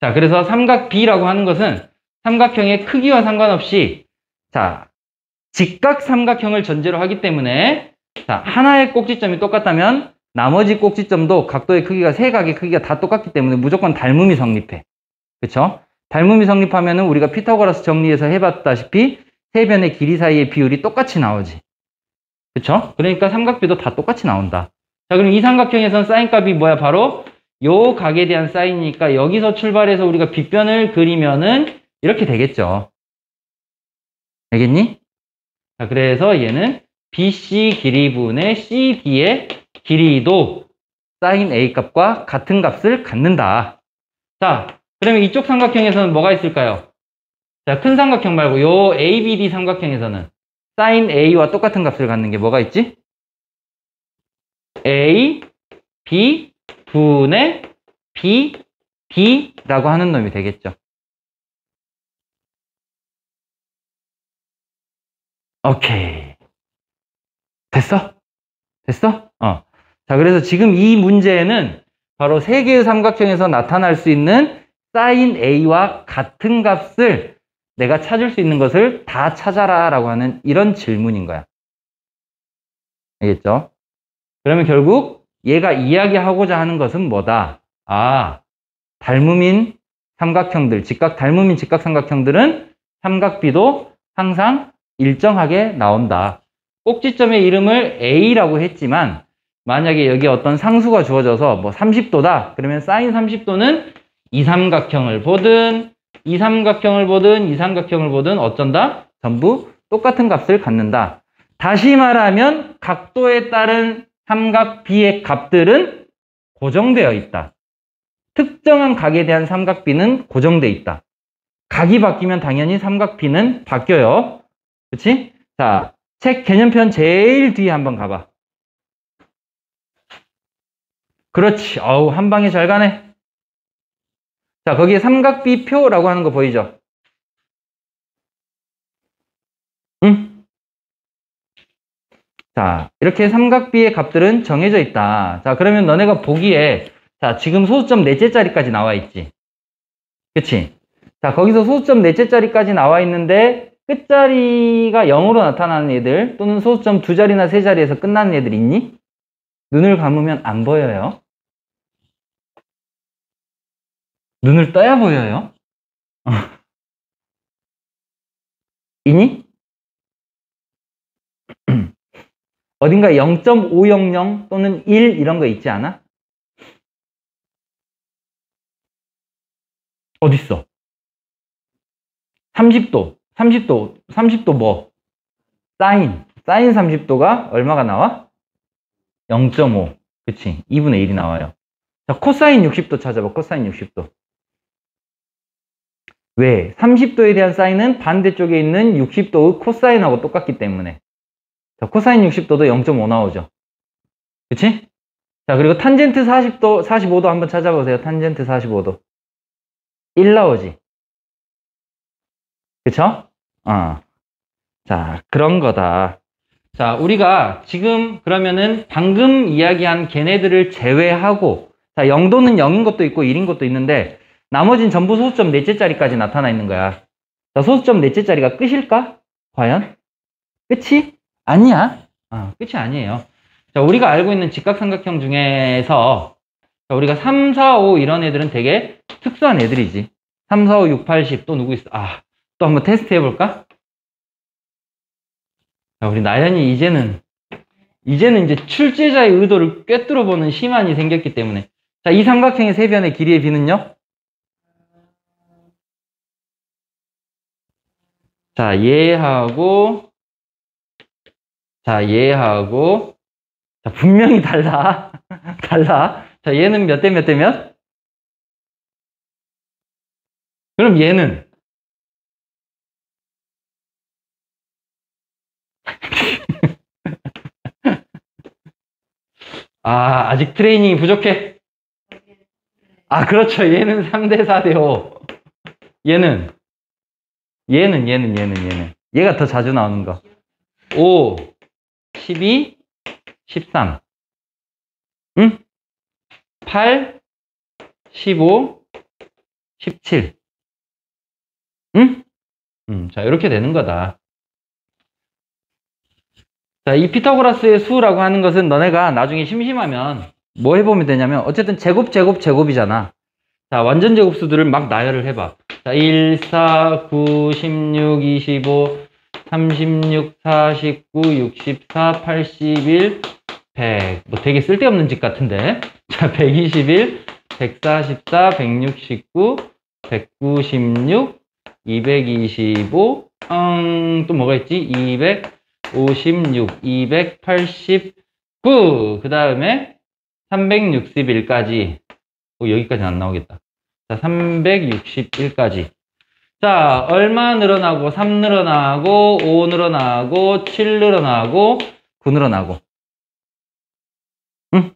자, 그래서 삼각 B라고 하는 것은 삼각형의 크기와 상관없이 자, 직각 삼각형을 전제로 하기 때문에 자, 하나의 꼭지점이 똑같다면 나머지 꼭지점도 각도의 크기가 세 각의 크기가 다 똑같기 때문에 무조건 닮음이 성립해. 그쵸? 닮음이 성립하면은 우리가 피타고라스 정리에서 해봤다시피 세 변의 길이 사이의 비율이 똑같이 나오지. 그쵸? 그러니까 삼각비도 다 똑같이 나온다. 자, 그럼 이 삼각형에선 사인 값이 뭐야? 바로 요 각에 대한 사인이니까 여기서 출발해서 우리가 빗변을 그리면은 이렇게 되겠죠. 알겠니? 자, 그래서 얘는 BC 길이분의 CD의 길이도 sin A 값과 같은 값을 갖는다. 자, 그러면 이쪽 삼각형에서는 뭐가 있을까요? 자, 큰 삼각형 말고 요 ABD 삼각형에서는 sin A와 똑같은 값을 갖는 게 뭐가 있지? A, B 분의 B, D라고 하는 놈이 되겠죠. 오케이. 됐어? 됐어? 자, 그래서 지금 이 문제는 바로 세 개의 삼각형에서 나타날 수 있는 sin A와 같은 값을 내가 찾을 수 있는 것을 다 찾아라 라고 하는 이런 질문인 거야. 알겠죠? 그러면 결국 얘가 이야기하고자 하는 것은 뭐다? 닮음인 삼각형들, 닮음인 직각삼각형들은 삼각비도 항상 일정하게 나온다. 꼭지점의 이름을 A라고 했지만 만약에 여기 어떤 상수가 주어져서 뭐 30도다. 그러면 sin 30도는 이 삼각형을 보든 이 삼각형을 보든 이 삼각형을 보든 어쩐다? 전부 똑같은 값을 갖는다. 다시 말하면 각도에 따른 삼각 B의 값들은 고정되어 있다. 특정한 각에 대한 삼각 B는 고정되어 있다. 각이 바뀌면 당연히 삼각 B는 바뀌어요. 그치? 자, 책 개념편 제일 뒤에 한번 가봐. 그렇지. 한 방에 잘 가네. 자, 거기에 삼각비표라고 하는 거 보이죠? 응? 자, 이렇게 삼각비의 값들은 정해져 있다. 자, 그러면 너네가 보기에 자, 지금 소수점 넷째 자리까지 나와 있지. 그치? 자, 거기서 소수점 넷째 자리까지 나와 있는데 끝자리가 0으로 나타나는 애들 또는 소수점 두 자리나 세 자리에서 끝나는 애들 있니? 눈을 감으면 안 보여요. 눈을 떠야 보여요. 있니? 어딘가 0.500 또는 1 이런 거 있지 않아? 어딨어? 30도 뭐? 사인 30도가 얼마가 나와? 0.5. 그치? 2분의 1이 나와요. 자, 코사인 60도 찾아봐. 코사인 60도. 왜? 30도에 대한 사인은 반대쪽에 있는 60도의 코사인하고 똑같기 때문에. 자, 코사인 60도도 0.5 나오죠. 그치? 자, 그리고 탄젠트 40도, 45도 한번 찾아보세요. 탄젠트 45도. 1 나오지. 그쵸? 자, 그런 거다. 자, 우리가 지금 그러면은 방금 이야기한 걔네들을 제외하고, 자, 0도는 0인 것도 있고 1인 것도 있는데, 나머진 전부 소수점 넷째 자리까지 나타나 있는 거야. 자, 소수점 넷째 자리가 끝일까? 과연? 끝이? 아니야. 끝이 아니에요. 자, 우리가 알고 있는 직각삼각형 중에서, 자, 우리가 3, 4, 5 이런 애들은 되게 특수한 애들이지. 3, 4, 5, 6, 8, 10. 또 누구 있어? 또 한번 테스트 해볼까? 자, 우리 나연이 이제는 이제 출제자의 의도를 꿰뚫어보는 시만이 생겼기 때문에. 자, 이 삼각형의 세 변의 길이의 비는요? 자, 얘하고, 자, 분명히 달라. 달라. 자, 얘는 몇 대 몇 대 몇? 그럼 얘는? 아직 트레이닝이 부족해. 그렇죠. 얘는 3대 4대 5. 얘는. 얘가 더 자주 나오는 거. 5, 12, 13. 응? 8, 15, 17. 응? 자, 이렇게 되는 거다. 자, 이 피타고라스의 수라고 하는 것은 너네가 나중에 심심하면 뭐 해보면 되냐면, 어쨌든 제곱이잖아. 자, 완전 제곱수들을 막 나열을 해봐. 자, 1, 4, 9, 16, 25, 36, 49, 64, 81, 100. 뭐 되게 쓸데없는 집 같은데. 자, 121, 144, 169, 196, 225, 또 뭐가 있지? 256, 289, 그 다음에 361까지. 여기까지 안 나오겠다. 자, 361까지. 자, 얼마 늘어나고, 3 늘어나고, 5 늘어나고, 7 늘어나고, 9 늘어나고. 응?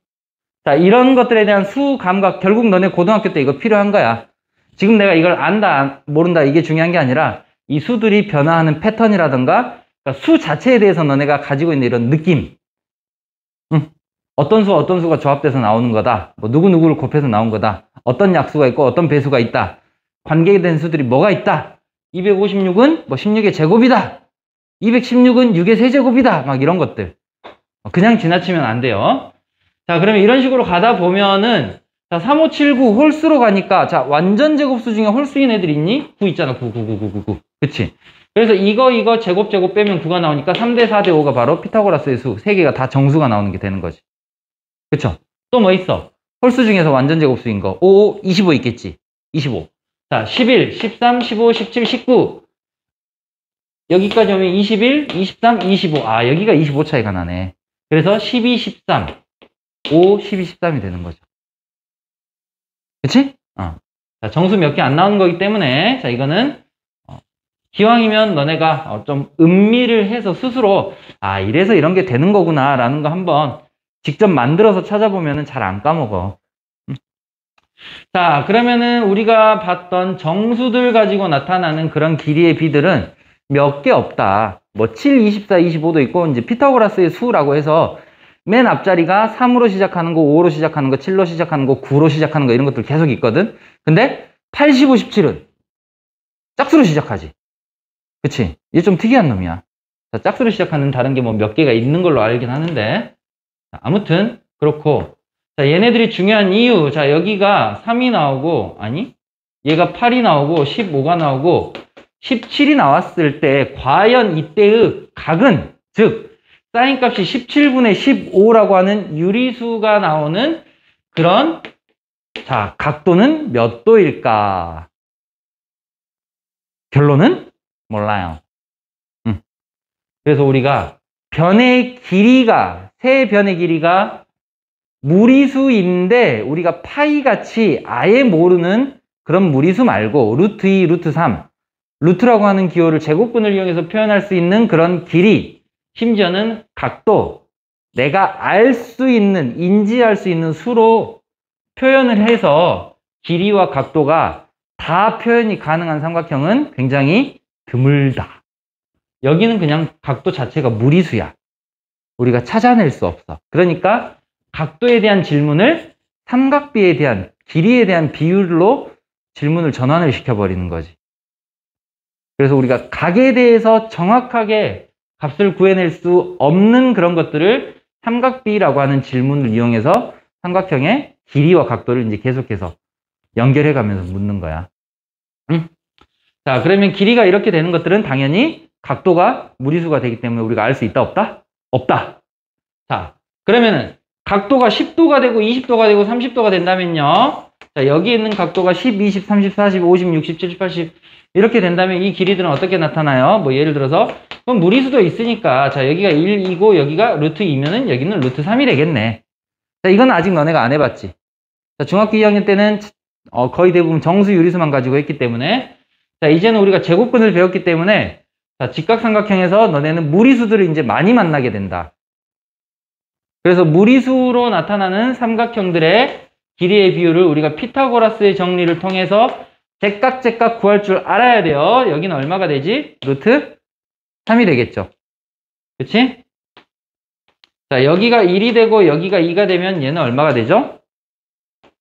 자, 이런 것들에 대한 수 감각, 결국 너네 고등학교 때 이거 필요한 거야. 지금 내가 이걸 안다, 모른다, 이게 중요한 게 아니라, 이 수들이 변화하는 패턴이라든가, 그러니까 수 자체에 대해서 너네가 가지고 있는 이런 느낌. 응? 어떤 수가 조합돼서 나오는 거다. 뭐 누구누구를 곱해서 나온 거다. 어떤 약수가 있고 어떤 배수가 있다. 관계된 수들이 뭐가 있다. 256은 뭐 16의 제곱이다. 216은 6의 세제곱이다. 막 이런 것들. 그냥 지나치면 안 돼요. 자, 그러면 이런 식으로 가다 보면은, 자, 3579 홀수로 가니까, 자, 완전 제곱수 중에 홀수인 애들 있니? 9 있잖아. 9. 그치? 그래서 이거 제곱 빼면 9가 나오니까 3대 4대 5가 바로 피타고라스의 수 3개가 다 정수가 나오는 게 되는 거지. 그쵸? 또 뭐 있어? 홀수 중에서 완전 제곱수인 거. 5, 25 있겠지? 25. 자, 11, 13, 15, 17, 19. 여기까지 오면 21, 23, 25. 여기가 25 차이가 나네. 그래서 12, 13. 5, 12, 13이 되는 거죠. 그치? 자, 정수 몇 개 안 나오는 거기 때문에, 자, 이거는, 기왕이면 너네가 좀 음미를 해서 스스로, 이래서 이런 게 되는 거구나, 라는 거 한번 직접 만들어서 찾아보면은 잘 안 까먹어. 자, 그러면은 우리가 봤던 정수들 가지고 나타나는 그런 길이의 비들은 몇 개 없다. 뭐 7, 24, 25도 있고, 이제 피타고라스의 수라고 해서 맨 앞자리가 3으로 시작하는 거, 5로 시작하는 거, 7로 시작하는 거, 9로 시작하는 거 이런 것들 계속 있거든. 근데 8, 15, 17은 짝수로 시작하지. 그치? 이게 좀 특이한 놈이야. 자, 짝수로 시작하는 다른 게 뭐 몇 개가 있는 걸로 알긴 하는데. 자, 아무튼, 그렇고. 자, 얘네들이 중요한 이유. 자, 여기가 3이 나오고, 아니, 얘가 8이 나오고, 15가 나오고, 17이 나왔을 때, 과연 이때의 각은, 즉, 사인 값이 17분의 15라고 하는 유리수가 나오는 그런, 자, 각도는 몇 도일까? 결론은 몰라요. 그래서 우리가 변의 길이가, 세 변의 길이가 무리수인데 우리가 파이 같이 아예 모르는 그런 무리수 말고 루트 2, 루트 3, 루트라고 하는 기호를 제곱근을 이용해서 표현할 수 있는 그런 길이, 심지어는 각도, 내가 알 수 있는, 인지할 수 있는 수로 표현을 해서 길이와 각도가 다 표현이 가능한 삼각형은 굉장히 드물다. 여기는 그냥 각도 자체가 무리수야. 우리가 찾아낼 수 없어. 그러니까 각도에 대한 질문을 삼각비에 대한, 길이에 대한 비율로 질문을 전환을 시켜버리는 거지. 그래서 우리가 각에 대해서 정확하게 값을 구해낼 수 없는 그런 것들을 삼각비라고 하는 질문을 이용해서 삼각형의 길이와 각도를 이제 계속해서 연결해 가면서 묻는 거야. 응? 자, 그러면 길이가 이렇게 되는 것들은 당연히 각도가 무리수가 되기 때문에 우리가 알 수 있다, 없다? 없다. 자, 그러면은 각도가 10도가 되고 20도가 되고 30도가 된다면요. 자, 여기 있는 각도가 10, 20, 30, 40, 50, 60, 70, 80 이렇게 된다면 이 길이들은 어떻게 나타나요? 뭐 예를 들어서 그럼 무리수도 있으니까 자, 여기가 1이고 여기가 루트 2면은 여기는 루트 3이 되겠네. 자, 이건 아직 너네가 안 해봤지. 자, 중학교 2학년 때는 거의 대부분 정수 유리수만 가지고 했기 때문에 자, 이제는 우리가 제곱근을 배웠기 때문에 자, 직각삼각형에서 너네는 무리수들을 이제 많이 만나게 된다. 그래서 무리수로 나타나는 삼각형들의 길이의 비율을 우리가 피타고라스의 정리를 통해서 제깍제깍 구할 줄 알아야 돼요. 여기는 얼마가 되지? 루트 3이 되겠죠. 그치? 자, 여기가 1이 되고 여기가 2가 되면 얘는 얼마가 되죠?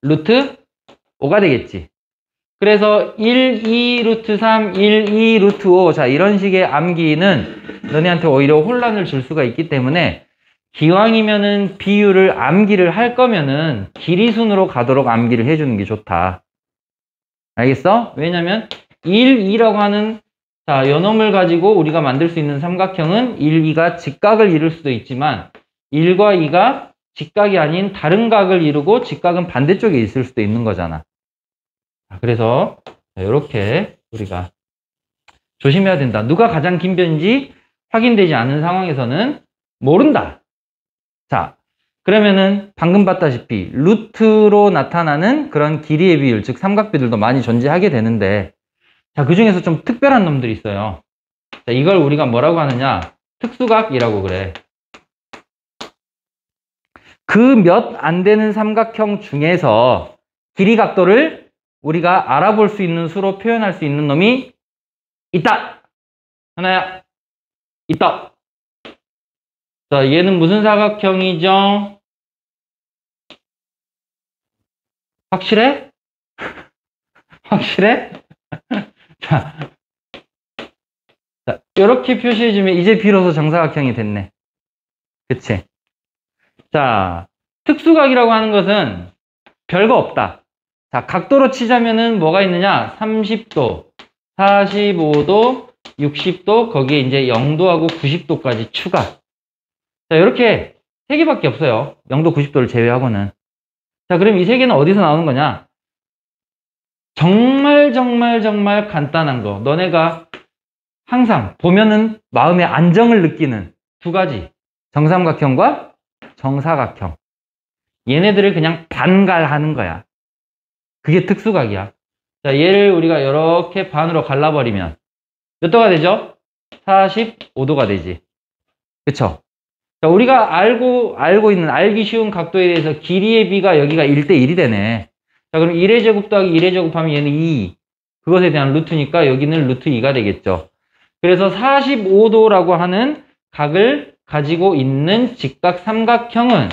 루트 5가 되겠지. 그래서 1, 2, 루트 3, 1, 2, 루트 5. 자, 이런 식의 암기는 너네한테 오히려 혼란을 줄 수가 있기 때문에 기왕이면은 비율을 암기를 할 거면은 길이 순으로 가도록 암기를 해주는 게 좋다. 알겠어? 왜냐면 1, 2라고 하는 자, 요놈을 가지고 우리가 만들 수 있는 삼각형은 1, 2가 직각을 이룰 수도 있지만 1과 2가 직각이 아닌 다른 각을 이루고 직각은 반대쪽에 있을 수도 있는 거잖아. 그래서 이렇게 우리가 조심해야 된다. 누가 가장 긴 변인지 확인되지 않은 상황에서는 모른다. 자, 그러면은 방금 봤다시피 루트로 나타나는 그런 길이의 비율, 즉 삼각비들도 많이 존재하게 되는데 자, 그 중에서 좀 특별한 놈들이 있어요. 자, 이걸 우리가 뭐라고 하느냐? 특수각이라고 그래. 그 몇 안 되는 삼각형 중에서 길이 각도를 우리가 알아볼 수 있는 수로 표현할 수 있는 놈이 있다. 하나야. 있다. 자, 얘는 무슨 사각형이죠? 확실해? 확실해? 자, 이렇게 표시해주면 이제 비로소 정사각형이 됐네. 그치? 자, 특수각이라고 하는 것은 별거 없다. 자, 각도로 치자면은 뭐가 있느냐? 30도, 45도, 60도, 거기에 이제 0도하고 90도까지 추가. 자, 이렇게 3개밖에 없어요. 0도, 90도를 제외하고는. 자, 그럼 이 3개는 어디서 나오는 거냐? 정말 간단한 거. 너네가 항상 보면은 마음의 안정을 느끼는 두 가지. 정삼각형과 정사각형. 얘네들을 그냥 반갈하는 거야. 그게 특수각이야. 자, 얘를 우리가 이렇게 반으로 갈라버리면 몇 도가 되죠? 45도가 되지. 그쵸? 자, 우리가 알고 있는, 알기 쉬운 각도에 대해서 길이의 비가 여기가 1대1이 되네. 자, 그럼 1의 제곱 더하기 1의 제곱하면 얘는 2. 그것에 대한 루트니까 여기는 루트 2가 되겠죠. 그래서 45도라고 하는 각을 가지고 있는 직각 삼각형은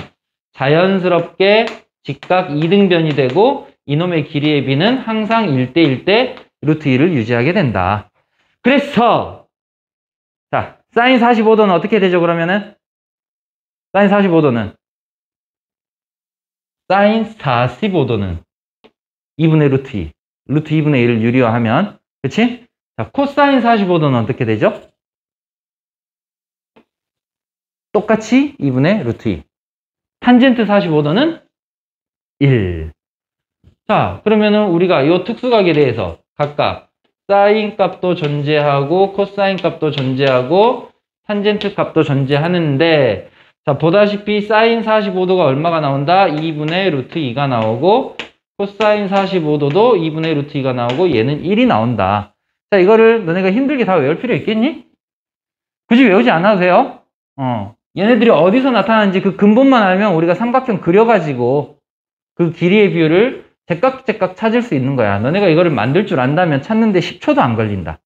자연스럽게 직각 2등변이 되고 이놈의 길이의 비는 항상 1대1 대 루트 2를 유지하게 된다. 그래서 자, 사인 45도는 어떻게 되죠? 그러면은 사인 45도는 2분의 루트 2. 루트 2분의 1을 유리화하면 그치? 자, 코사인 45도는 어떻게 되죠? 똑같이 2분의 루트 2. 탄젠트 45도는 1. 자, 그러면은 우리가 이 특수각에 대해서 각각 사인 값도 존재하고 코사인 값도 존재하고 탄젠트 값도 존재하는데 자, 보다시피 사인 45도가 얼마가 나온다? 2분의 루트 2가 나오고 코사인 45도도 2분의 루트 2가 나오고 얘는 1이 나온다. 자, 이거를 너네가 힘들게 다 외울 필요 있겠니? 굳이 외우지 않아도 돼요. 얘네들이 어디서 나타나는지 그 근본만 알면 우리가 삼각형 그려가지고 그 길이의 비율을 제깍제깍 찾을 수 있는 거야. 너네가 이거를 만들 줄 안다면 찾는데 10초도 안 걸린다.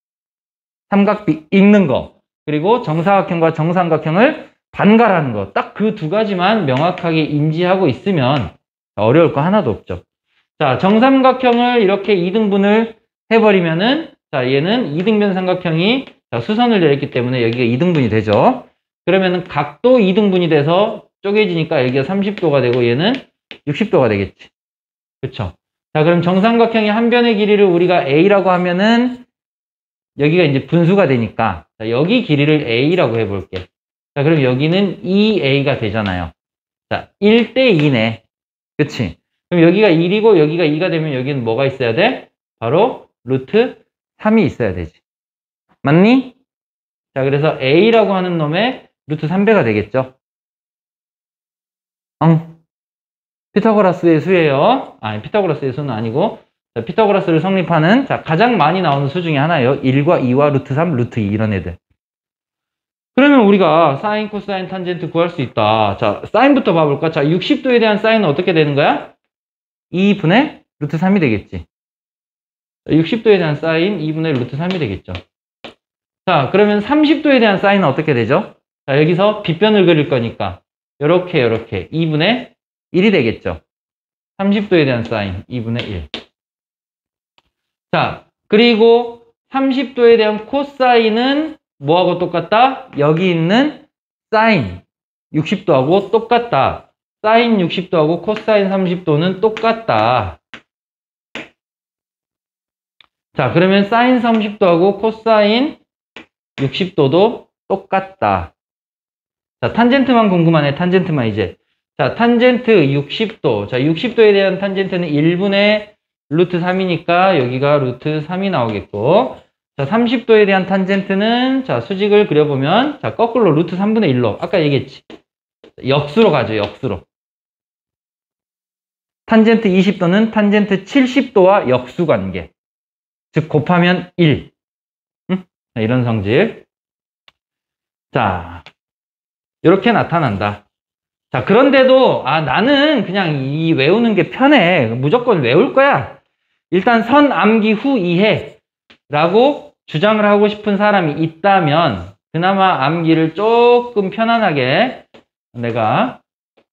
삼각비 읽는 거, 그리고 정사각형과 정삼각형을 반갈하는 거. 딱 그 두 가지만 명확하게 인지하고 있으면 어려울 거 하나도 없죠. 자, 정삼각형을 이렇게 2등분을 해버리면은, 자, 얘는 2등변 삼각형이 수선을 내렸기 때문에 여기가 2등분이 되죠. 그러면은 각도 2등분이 돼서 쪼개지니까 여기가 30도가 되고 얘는 60도가 되겠지. 그쵸? 자, 그럼 정삼각형의 한 변의 길이를 우리가 A라고 하면은 여기가 이제 분수가 되니까 자, 여기 길이를 A라고 해볼게. 자, 그럼 여기는 2A가 되잖아요. 자, 1대 2네. 그치? 그럼 여기가 1이고 여기가 2가 되면 여기는 뭐가 있어야 돼? 바로 루트 3이 있어야 되지. 맞니? 자, 그래서 A라고 하는 놈의 루트 3배가 되겠죠. 피타고라스의 수예요. 아니, 피타고라스의 수는 아니고 자, 피타고라스를 성립하는 자, 가장 많이 나오는 수 중에 하나예요. 1과 2와 루트 3, 루트 2 이런 애들. 그러면 우리가 사인, 코사인, 탄젠트 구할 수 있다. 자, 사인부터 봐볼까? 자, 60도에 대한 사인은 어떻게 되는 거야? 2분의 루트 3이 되겠지. 60도에 대한 사인 2분의 루트 3이 되겠죠. 자, 그러면 30도에 대한 사인은 어떻게 되죠? 자, 여기서 빗변을 그릴 거니까 요렇게 2분의 1이 되겠죠. 30도에 대한 사인 2분의 1. 자, 그리고 30도에 대한 코사인은 뭐하고 똑같다? 여기 있는 사인 60도하고 똑같다. 사인 60도하고 코사인 30도는 똑같다. 자, 그러면 사인 30도하고 코사인 60도도 똑같다. 자, 탄젠트만 궁금하네. 탄젠트만 이제. 자, 탄젠트 60도. 자, 60도에 대한 탄젠트는 1분의 루트 3이니까 여기가 루트 3이 나오겠고. 자, 30도에 대한 탄젠트는 자, 수직을 그려보면 자, 거꾸로 루트 3분의 1로 아까 얘기했지. 역수로 가죠. 역수로. 탄젠트 20도는 탄젠트 70도와 역수 관계. 즉 곱하면 1. 응? 이런 성질. 자, 이렇게 나타난다. 자, 그런데도 나는 그냥 이 외우는 게 편해. 무조건 외울 거야. 일단 선 암기 후 이해 라고 주장을 하고 싶은 사람이 있다면 그나마 암기를 조금 편안하게 내가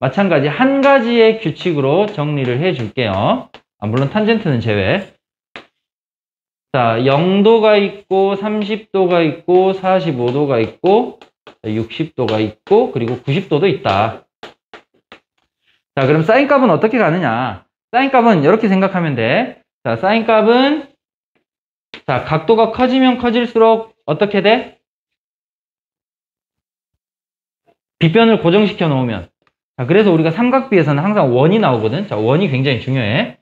마찬가지 한 가지의 규칙으로 정리를 해 줄게요. 물론 탄젠트는 제외. 자, 0도가 있고 30도가 있고 45도가 있고 60도가 있고 그리고 90도도 있다. 자, 그럼 사인 값은 어떻게 가느냐? 사인 값은 이렇게 생각하면 돼. 자, 사인 값은 자, 각도가 커지면 커질수록 어떻게 돼? 빗변을 고정시켜 놓으면. 자, 그래서 우리가 삼각비에서는 항상 원이 나오거든. 자, 원이 굉장히 중요해.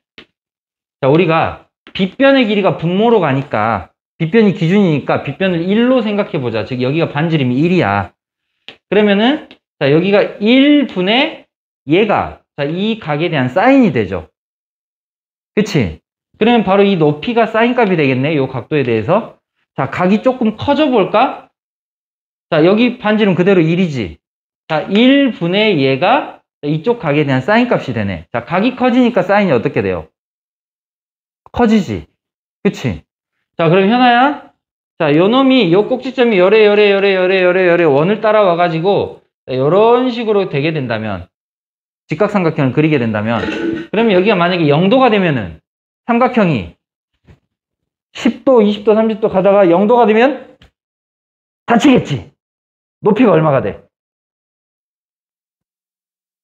자, 우리가 빗변의 길이가 분모로 가니까 빗변이 기준이니까 빗변을 1로 생각해 보자. 즉 여기가 반지름이 1이야. 그러면은 자, 여기가 1분의 얘가 자, 이 각에 대한 사인이 되죠. 그치? 그러면 바로 이 높이가 사인 값이 되겠네. 이 각도에 대해서. 자, 각이 조금 커져 볼까? 자, 여기 반지름 그대로 1이지. 자, 1분의 얘가 이쪽 각에 대한 사인 값이 되네. 자, 각이 커지니까 사인이 어떻게 돼요? 커지지. 그치? 자, 그럼 현아야. 자, 요 놈이, 요 꼭지점이 열에 원을 따라와가지고, 요런 식으로 되게 된다면, 직각삼각형을 그리게 된다면, 그러면 여기가 만약에 0도가 되면은, 삼각형이 10도, 20도, 30도 가다가 0도가 되면 닫히겠지. 높이가 얼마가 돼?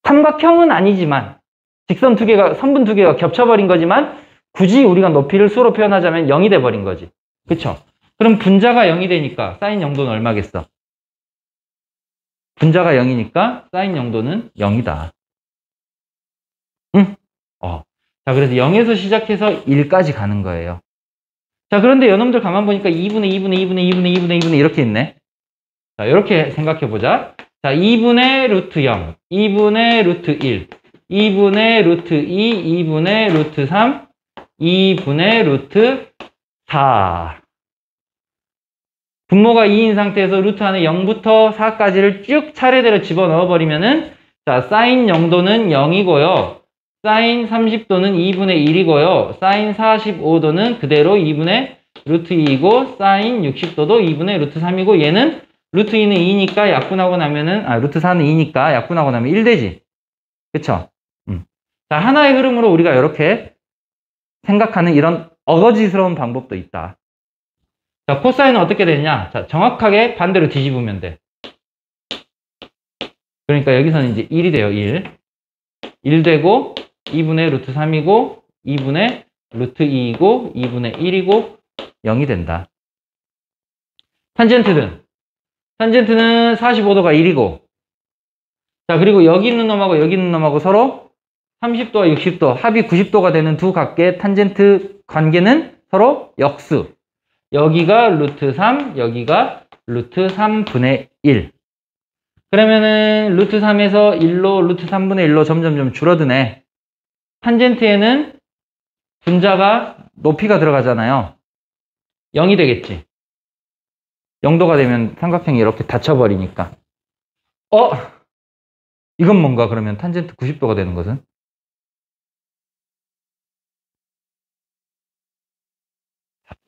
삼각형은 아니지만 직선 두 개가, 선분 두 개가 겹쳐버린 거지만 굳이 우리가 높이를 수로 표현하자면 0이 돼버린 거지. 그쵸? 그럼 분자가 0이 되니까 사인 0도는 얼마겠어? 분자가 0이니까 사인 0도는 0이다. 응? 자, 그래서 0에서 시작해서 1까지 가는 거예요. 자, 그런데 여러분들 가만 보니까 2분의 이렇게 있네. 자, 이렇게 생각해 보자. 자, 2분의 루트 0, 2분의 루트 1, 2분의 루트 2, 2분의 루트 3, 2분의 루트 4. 분모가 2인 상태에서 루트 안에 0부터 4까지를 쭉 차례대로 집어넣어 버리면은, 자, 사인 0도는 0이고요. 사인 30도는 2분의 1이고요. 사인 45도는 그대로 2분의 루트 2이고, 사인 60도도 2분의 루트 3이고, 얘는 루트 2는 2니까 약분하고 나면은, 루트 4는 2니까 약분하고 나면 1 되지. 그쵸? 자, 하나의 흐름으로 우리가 이렇게 생각하는 이런 어거지스러운 방법도 있다. 자, 코사인은 어떻게 되느냐? 자, 정확하게 반대로 뒤집으면 돼. 그러니까 여기서는 이제 1이 돼요, 1. 1 되고, 2분의 루트 3이고, 2분의 루트 2이고, 2분의 1이고, 0이 된다. 탄젠트는 45도가 1이고, 자, 그리고 여기 있는 놈하고 여기 있는 놈하고 서로 30도와 60도, 합이 90도가 되는 두 각계의 탄젠트 관계는 서로 역수. 여기가 루트 3, 여기가 루트 3분의 1. 그러면은 루트 3에서 1로 루트 3분의 1로 점점점 줄어드네. 탄젠트에는 분자가 높이가 들어가잖아요. 0이 되겠지. 0도가 되면 삼각형이 이렇게 닫혀버리니까. 이건 뭔가 그러면 탄젠트 90도가 되는 것은?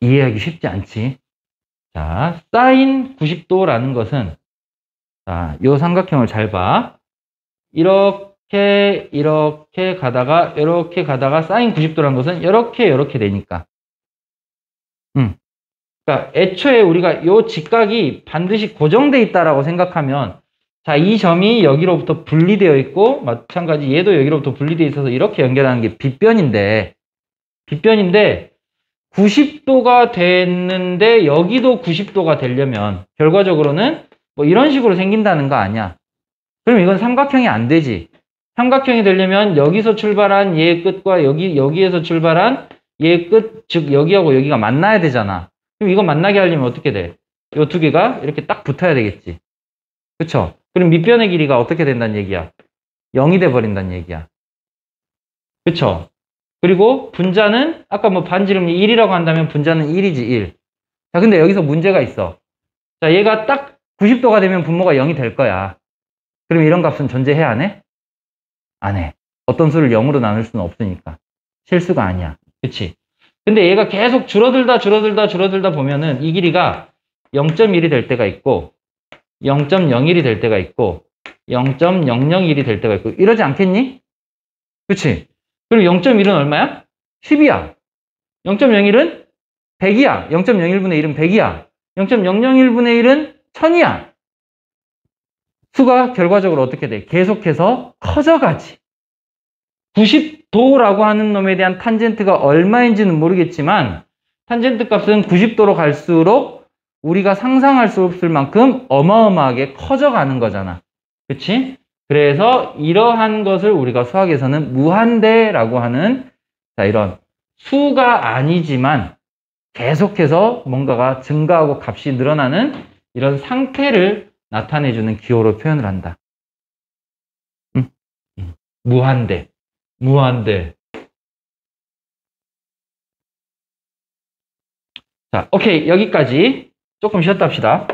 이해하기 쉽지 않지. 자, 사인 90도라는 것은, 자, 요 삼각형을 잘 봐. 이렇게 가다가, 이렇게 가다가 사인 90도라는 것은 이렇게 되니까. 그러니까 애초에 우리가 요 직각이 반드시 고정돼 있다라고 생각하면, 자, 이 점이 여기로부터 분리되어 있고, 마찬가지 얘도 여기로부터 분리되어 있어서 이렇게 연결하는 게 빗변인데 90도가 됐는데 여기도 90도가 되려면 결과적으로는 뭐 이런 식으로 생긴다는 거 아니야. 그럼 이건 삼각형이 안 되지. 삼각형이 되려면 여기서 출발한 얘의 끝과 여기에서 출발한 얘의 끝, 즉 여기하고 여기가 만나야 되잖아. 그럼 이거 만나게 하려면 어떻게 돼? 이 두 개가 이렇게 딱 붙어야 되겠지. 그쵸? 그럼 밑변의 길이가 어떻게 된다는 얘기야? 0이 돼 버린다는 얘기야. 그쵸? 그리고 분자는 아까 뭐 반지름이 1이라고 한다면 분자는 1이지 1. 자, 근데 여기서 문제가 있어. 자, 얘가 딱 90도가 되면 분모가 0이 될 거야. 그럼 이런 값은 존재해 안 해? 안 해. 어떤 수를 0으로 나눌 수는 없으니까. 실수가 아니야. 그치? 근데 얘가 계속 줄어들다 보면은 이 길이가 0.1이 될 때가 있고 0.01이 될 때가 있고 0.001이 될 때가 있고 이러지 않겠니? 그치? 그리고 0.1은 얼마야? 10이야. 0.01은 100이야. 0.01분의 1은 100이야. 0.001분의 1은 1000이야. 수가 결과적으로 어떻게 돼? 계속해서 커져가지. 90도라고 하는 놈에 대한 탄젠트가 얼마인지는 모르겠지만 탄젠트 값은 90도로 갈수록 우리가 상상할 수 없을 만큼 어마어마하게 커져가는 거잖아. 그치? 그래서 이러한 것을 우리가 수학에서는 무한대라고 하는, 자, 이런 수가 아니지만 계속해서 뭔가가 증가하고 값이 늘어나는 이런 상태를 나타내주는 기호로 표현을 한다. 무한대. 자, 오케이. 여기까지. 조금 쉬었다 합시다.